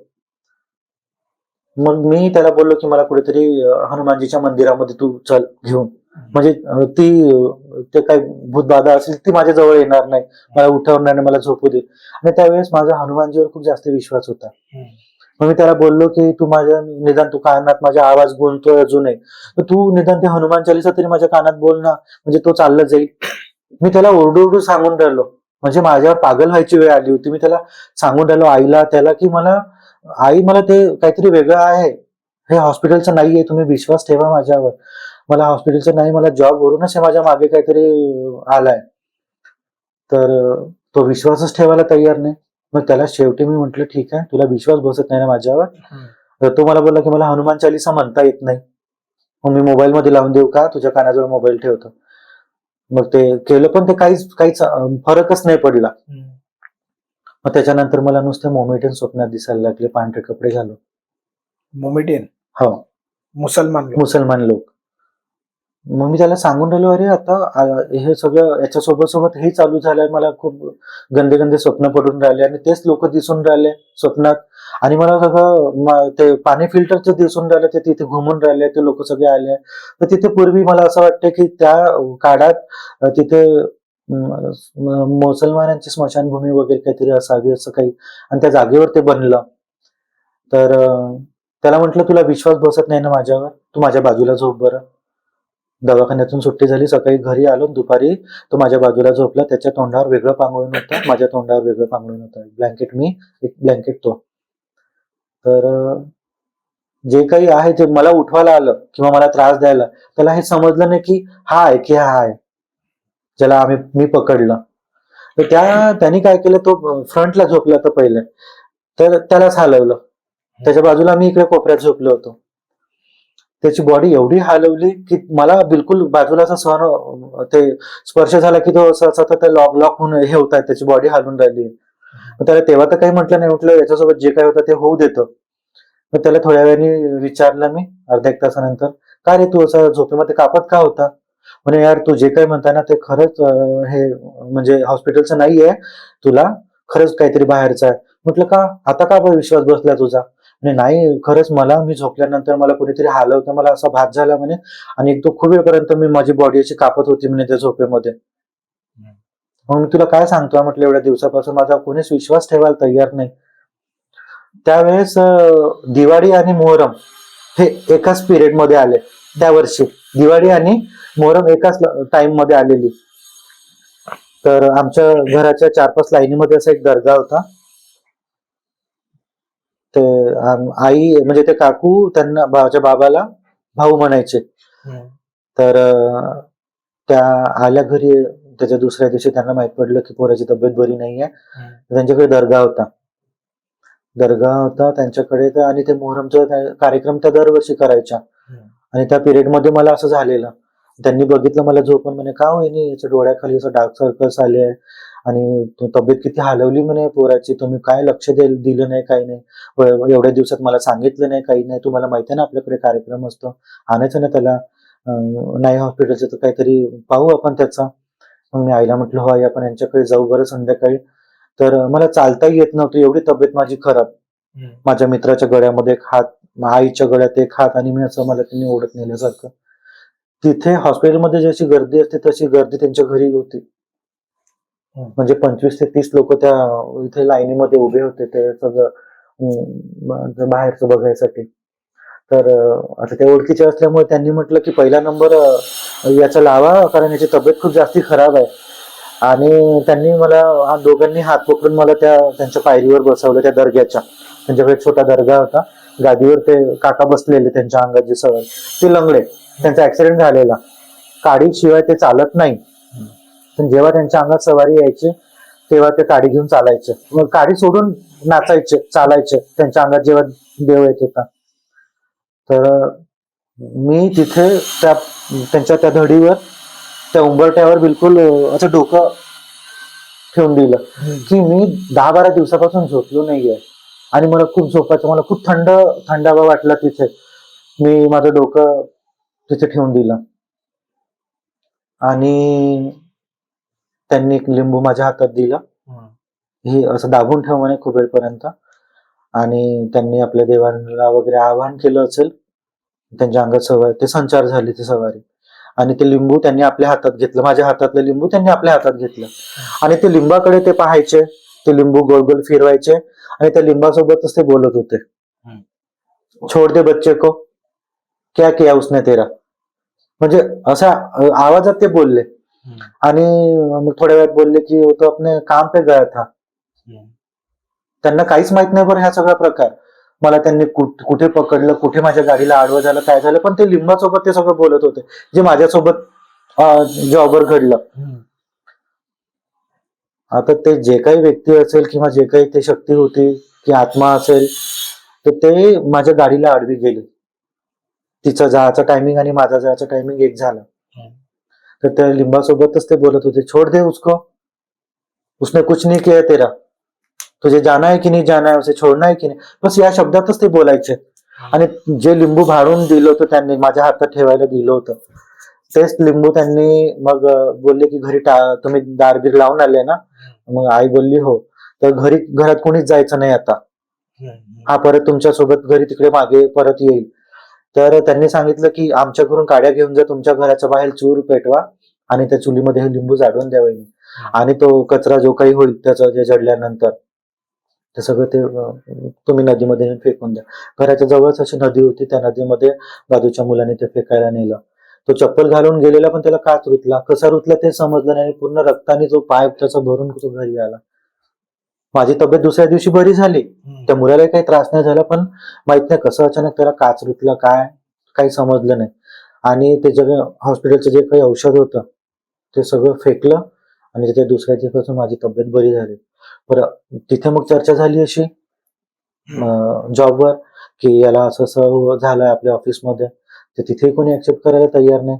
मग मी त्याला बोललो की मला कुठेतरी हनुमानजीच्या मंदिरामध्ये तू चल घेऊन, म्हणजे ते काही भूतबाधा असेल ती माझ्या जवळ येणार नाही, मला उठवणार नाही, मला झोपू दे. आणि त्यावेळेस माझा हनुमानजीवर खूप जास्त विश्वास होता. मग मी त्याला बोललो की तू माझ्या निदान तू कानात माझा आवाज बोलतोय अजूनही, तर तू निदान ते हनुमान चालीसा तरी माझ्या कानात बोल ना, म्हणजे तो चालला जाईल. मी त्याला ओरडू सांगून राहिलो, म्हणजे माझ्यावर पागल व्हायची वेळ आली होती. मी त्याला सांगून राहिलो आईला त्याला की आई मला ते काहीतरी वेगळं आहे, हे हॉस्पिटलचं नाहीये, तुम्ही विश्वास ठेवा माझ्यावर, मला हॉस्पिटलचं नाही, मला जॉब वरूनच हे माझ्या मागे काहीतरी आलाय. तर तो विश्वासच ठेवायला तयार नाही. मग त्याला शेवटी मी म्हंटल ठीक आहे, तुला विश्वास बसत नाही ना माझ्यावर, तर तो मला बोलला की मला हनुमान चालीसा म्हणता येत नाही. मग मी मोबाईल मध्ये लावून देऊ का, तुझ्या कानाजवळ मोबाईल ठेवतो. मग ते केलं, पण ते काहीच फरकच नाही पडला. मग त्याच्यानंतर मला नुसते मोमेडियन स्वप्नात दिसायला लागले, पांढरे कपडे घालून. मोमेडियन? हो, मुसलमान लोक? मुसलमान लोक. मग मी त्याला सांगून राहिलो, अरे आता हे सगळं याच्या सोबत हे चालू झालंय, मला खूप गंदे गंदे स्वप्न पडून राहिले आणि तेच लोक दिसून राहिले स्वप्नात. आणि मला सगळं ते पाणी फिल्टरचं दिसून राहिलं, ते तिथे घुमून राहिले, ते लोक सगळे आले. तर तिथे पूर्वी मला असं वाटतं की त्या काळात तिथे मुसलमानांची स्मशानभूमी वगैरे काहीतरी असावी असं काही, आणि त्या जागेवर ते बनलं. तर त्याला म्हटलं, तुला विश्वास बसत नाही ना माझ्यावर, तू माझ्या बाजूला झोप बरं. दवाखान्यातून सुट्टी झाली, सकाळी घरी आलो, दुपारी तो माझ्या बाजूला झोपला. त्याच्या तोंडावर वेगळं पांघरून होतं, माझ्या तोंडावर वेगळं पांघरून होतं. ब्लँकेट मी, एक ब्लँकेट तो. तर जे काही आहे ते मला उठवायला आलं किंवा मला त्रास द्यायला, त्याला हे समजलं नाही की हा आहे की हा आहे ज्याला मी पकडलं. तर त्यांनी काय केलं, तो फ्रंटला झोपला होता पहिले, तर त्यालाच हलवलं. त्याच्या बाजूला मी इकडे कोपऱ्यात झोपलो होतो. त्याची बॉडी एवढी हलवली की मला बिलकुल बाजूला असं सहन, ते स्पर्श झाला की तो असं सतत लॉक लॉक होऊन हे होत आहे, त्याची बॉडी हलून राहिली. मग त्याला तेव्हा तर काही म्हटलं नाही, म्हटलं याच्यासोबत जे काही होतं ते होऊ देतं. मग त्याला थोड्या वेळाने विचारलं मी, अर्ध्या एक तासानंतर, का रे तू असं झोपेमध्ये कापत का होता? म्हणे, यार तू जे काही म्हणताय ना ते खरंच हे म्हणजे हॉस्पिटलचं नाहीये, तुला खरंच काहीतरी बाहेरचं आहे. म्हटलं का, आता का बरं विश्वास बसला तुझा? म्हणे, नाही खरंच मी झोपल्यानंतर मला कोणीतरी हलवतं, मला असा भास झाला म्हणे, आणि एक तो खूप वेळपर्यंत मी माझी बॉडी अशी कापत होती म्हणे त्या झोपेमध्ये. मग मी तुला काय सांगतोय म्हटलं, एवढ्या दिवसापासून माझा कोणीच विश्वास ठेवायला तयार नाही. त्यावेळेस दिवाळी आणि मोहरम हे एकाच पिरियड मध्ये आले. त्या वर्षी दिवाळी आणि मोहरम एकाच टाइम मध्ये आलेली. तर आमच्या घराच्या 4-5 लाईनीमध्ये असा एक दर्गा होता. ते आई म्हणजे ते काकू त्यांना माझ्या बाबाला भाऊ म्हणायचे. तर त्या आल्या घरी. त्याच्या दुसऱ्या दिवशी त्यांना माहित पडलं की पोराची तब्येत बरी नाहीये. त्यांच्याकडे दर्गा होता त्यांच्याकडे. आणि ते मोहरमचा कार्यक्रम त्या दरवर्षी करायच्या. आणि त्या पिरियड मध्ये मला असं झालेलं. त्यांनी बघितलं मला झोपून, म्हणे, का हो याच्या डोळ्याखाली असं डार्क सर्कल्स आले आहे आणि तब्येत किती हलवली म्हणे पोराची, तुम्ही काय लक्ष दिलं नाही, काही नाही, एवढ्या दिवसात मला सांगितलं नाही, काही नाही, तुम्हाला माहिती आहे ना आपल्याकडे कार्यक्रम असतो, आणायचं ना त्याला, नाही हॉस्पिटलचं तर काहीतरी पाहू आपण त्याचा. मग मी आईला म्हटलं, हो आई आपण यांच्याकडे जाऊ बरं संध्याकाळी. तर मला चालताही येत नव्हतं, एवढी तब्येत माझी खराब. माझ्या मित्राच्या गळ्यामध्ये एक हात, आईच्या गळ्यात एक हात, आणि मी असं मला त्यांनी ओढत नेल्यासारखं. तिथे हॉस्पिटलमध्ये जशी गर्दी असते तशी गर्दी त्यांच्या घरी होती. म्हणजे 25 ते 30 लोक त्या इथे लाईनीमध्ये उभे होते ते सगळं बाहेरचं बघायसाठी. तर आता त्या ओळखीचे असल्यामुळे त्यांनी म्हटलं की पहिला नंबर याचा लावा, कारण याची तब्येत खूप जास्ती खराब आहे. आणि त्यांनी मला दोघांनी हात पकडून मला त्यांच्या पायरीवर बसवलं, त्या दर्ग्याच्या. त्यांच्याकडे एक छोटा दर्गा होता, गादीवर ते काका बसलेले, त्यांच्या अंगात जी सवय, ते लंगडे, त्यांचा ऍक्सिडेंट झालेला, काडी शिवाय ते चालत नाही. पण जेव्हा त्यांच्या अंगात सवारी यायची तेव्हा ते काडी घेऊन चालायचे, मग काडी सोडून नाचायचे, चालायचे त्यांच्या अंगात जेव्हा देव येत होता. तर मी तिथे त्यांच्या त्या धडीवर, त्या उंबरट्यावर बिलकुल असं डोकं ठेवून दिलं की मी 10-12 दिवसापासून झोपलो नाहीये आणि मला खूप झोपायचं, मला खूप थंडावा वाटला. तिथे मी माझं डोकं तिथे ठेवून दिलं आणि त्यांनी एक लिंबू माझ्या हातात दिलं, हे असं दाबून ठेव म्हणे खूप वेळपर्यंत. आणि त्यांनी आपल्या देवांना वगैरे आवाहन केलं असेल, त्यांच्या अंगात सवारी, ते संचार झाली ती सवारी. आणि ते लिंबू त्यांनी आपल्या हातात घेतलं, माझ्या हातातलं लिंबू त्यांनी आपल्या हातात घेतलं. आणि ते लिंबाकडे ते पाहायचे, ते लिंबू गोल गोल फिरवायचे आणि त्या लिंबासोबतच ते बोलत होते, छोड़ दे बच्चे को, क्या किया उसने तेरा. म्हणजे अशा आवाजात ते बोलले. आणि मग थोड्या वेळात बोलले की वो तो अपने काम पे गया था. त्यांना काहीच माहित नाही बरं ह्या सगळा प्रकार. मला त्यांनी कुठे पकडलं, कुठे माझ्या गाडीला आडवं झालं, काय झालं, पण ते लिंबासोबत ते सगळं बोलत होते, जे माझ्यासोबत जॉबवर घडलं. आता ते जे काही व्यक्ती असेल किंवा जे काही ते शक्ती होती, की आत्मा असेल, तर ते माझ्या गाडीला आडवी गेली. तिचा जायचा टायमिंग आणि माझा जायचा टायमिंग एक झाला. तर त्या लिंबासोबतच ते बोलत होते, छोड़ दे उसको, उसने कुछ नहीं किया तेरा, तुझे जाना है की नहीं जाना है, उसे छोड़ना है की नाही, बस या शब्दातच ते बोलायचे. आणि जे लिंबू भाडून दिलं होतं त्यांनी, माझ्या हातात ठेवायला दिलं होतं, तेच लिंबू त्यांनी मग बोलले की घरी तुम्ही दारबीर लावून आले ना. मग आई बोलली हो. तर घरात कोणीच जायचं नाही आता. हा परत तुमच्या सोबत घरी तिकडे मागे परत येईल. तर त्यांनी सांगितलं की आमच्या घरून काड्या घेऊन जा, तुमच्या घराच्या बाहेर चूर पेटवा आणि त्या चुलीमध्ये हे लिंबू जाळून द्या वहिनी. आणि तो कचरा जो काही होईल त्याचं जे जडल्यानंतर ते सगळं ते तुम्ही नदीमध्ये नेऊन फेकून द्या. घराच्या जवळच अशी नदी होती, त्या नदीमध्ये बाजूच्या मुलाने ते फेकायला नेलं. तो चप्पल घालून गेलेला पण त्याला काच रुतला. कसा रुतला ते समजलं नाही. पूर्ण रक्ताने जो पाय त्याचा भरून तो घरी आला. माझी तब्येत दुसऱ्या दिवशी बरी झाली. त्या मुलाला काही त्रास नाही झाला, पण माहित नाही कसं अचानक त्याला काच रुतला काय काही समजलं नाही. आणि ते जे हॉस्पिटलचं जे काही औषध होतं ते सगळं फेकलं आणि त्याच्या दुसऱ्या दिवसापासून माझी तब्येत बरी झाली. बरं तिथे मग चर्चा झाली अशी जॉबवर की याला असं असं झालंय आपल्या ऑफिसमध्ये. तर तिथे कोणी ऍक्सेप्ट करायला तयार नाही.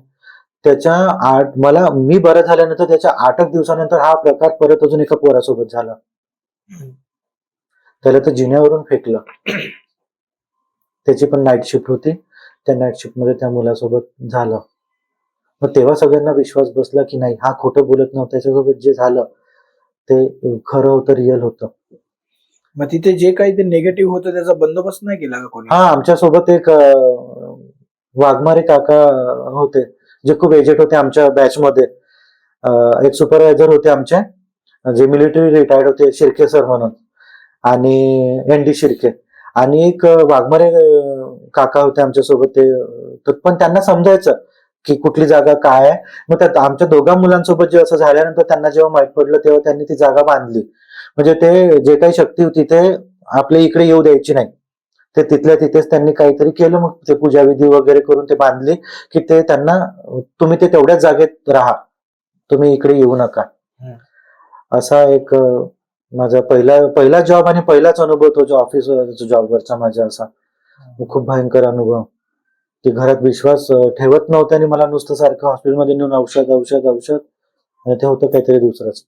मी बरं झाल्यानंतर त्याच्या 8 दिवसानंतर हा प्रकार परत अजून एका पोरासोबत झाला. त्याला तर जिन्यावरून फेकलं. त्याची पण नाईट शिफ्ट होती. त्या नाईट शिफ्ट मध्ये त्या मुलासोबत झालं. मग तेव्हा सगळ्यांना विश्वास बसला की नाही हा खोटं बोलत नव्हता, त्याच्यासोबत जे झालं ते खरं होतं, रिअल होतं. मग तिथे जे काही ते निगेटिव्ह होतं त्याचा बंदोबस्त नाही केला का कोणी? हा आमच्यासोबत एक वाघमारे काका होते जे खूप एजेड होते आमच्या बॅच मध्ये. एक सुपरवायझर होते आमचे जे मिलिटरी रिटायर्ड होते, शिर्के सर म्हणून, आणि एन.डी. शिर्के. आणि एक वाघमारे काका होते आमच्यासोबत. ते पण त्यांना समजायचं की कुठली जागा काय आहे. मग त्यात आमच्या दोघा मुलांसोबत जे असं झाल्यानंतर त्यांना जेव्हा माहित पडलं तेव्हा त्यांनी ती जागा बांधली. म्हणजे ते जे काही शक्ती होती ते आपल्या इकडे येऊ द्यायची नाही. ते तिथल्या तिथेच त्यांनी काहीतरी केलं. मग ते पूजाविधी वगैरे करून ते बांधली की ते त्यांना तुम्ही ते तेवढ्याच जागेत राहा, तुम्ही इकडे येऊ नका. असा एक माझा पहिला जॉब आणि पहिलाच अनुभव तो जो ऑफिस जॉबवरचा माझा असा खूप भयंकर अनुभव. की घरात विश्वास ठेवत नव्हते आणि मला नुसतं सारखं हॉस्पिटलमध्ये नेऊन औषध आणि ते होतं काहीतरी दुसरंच.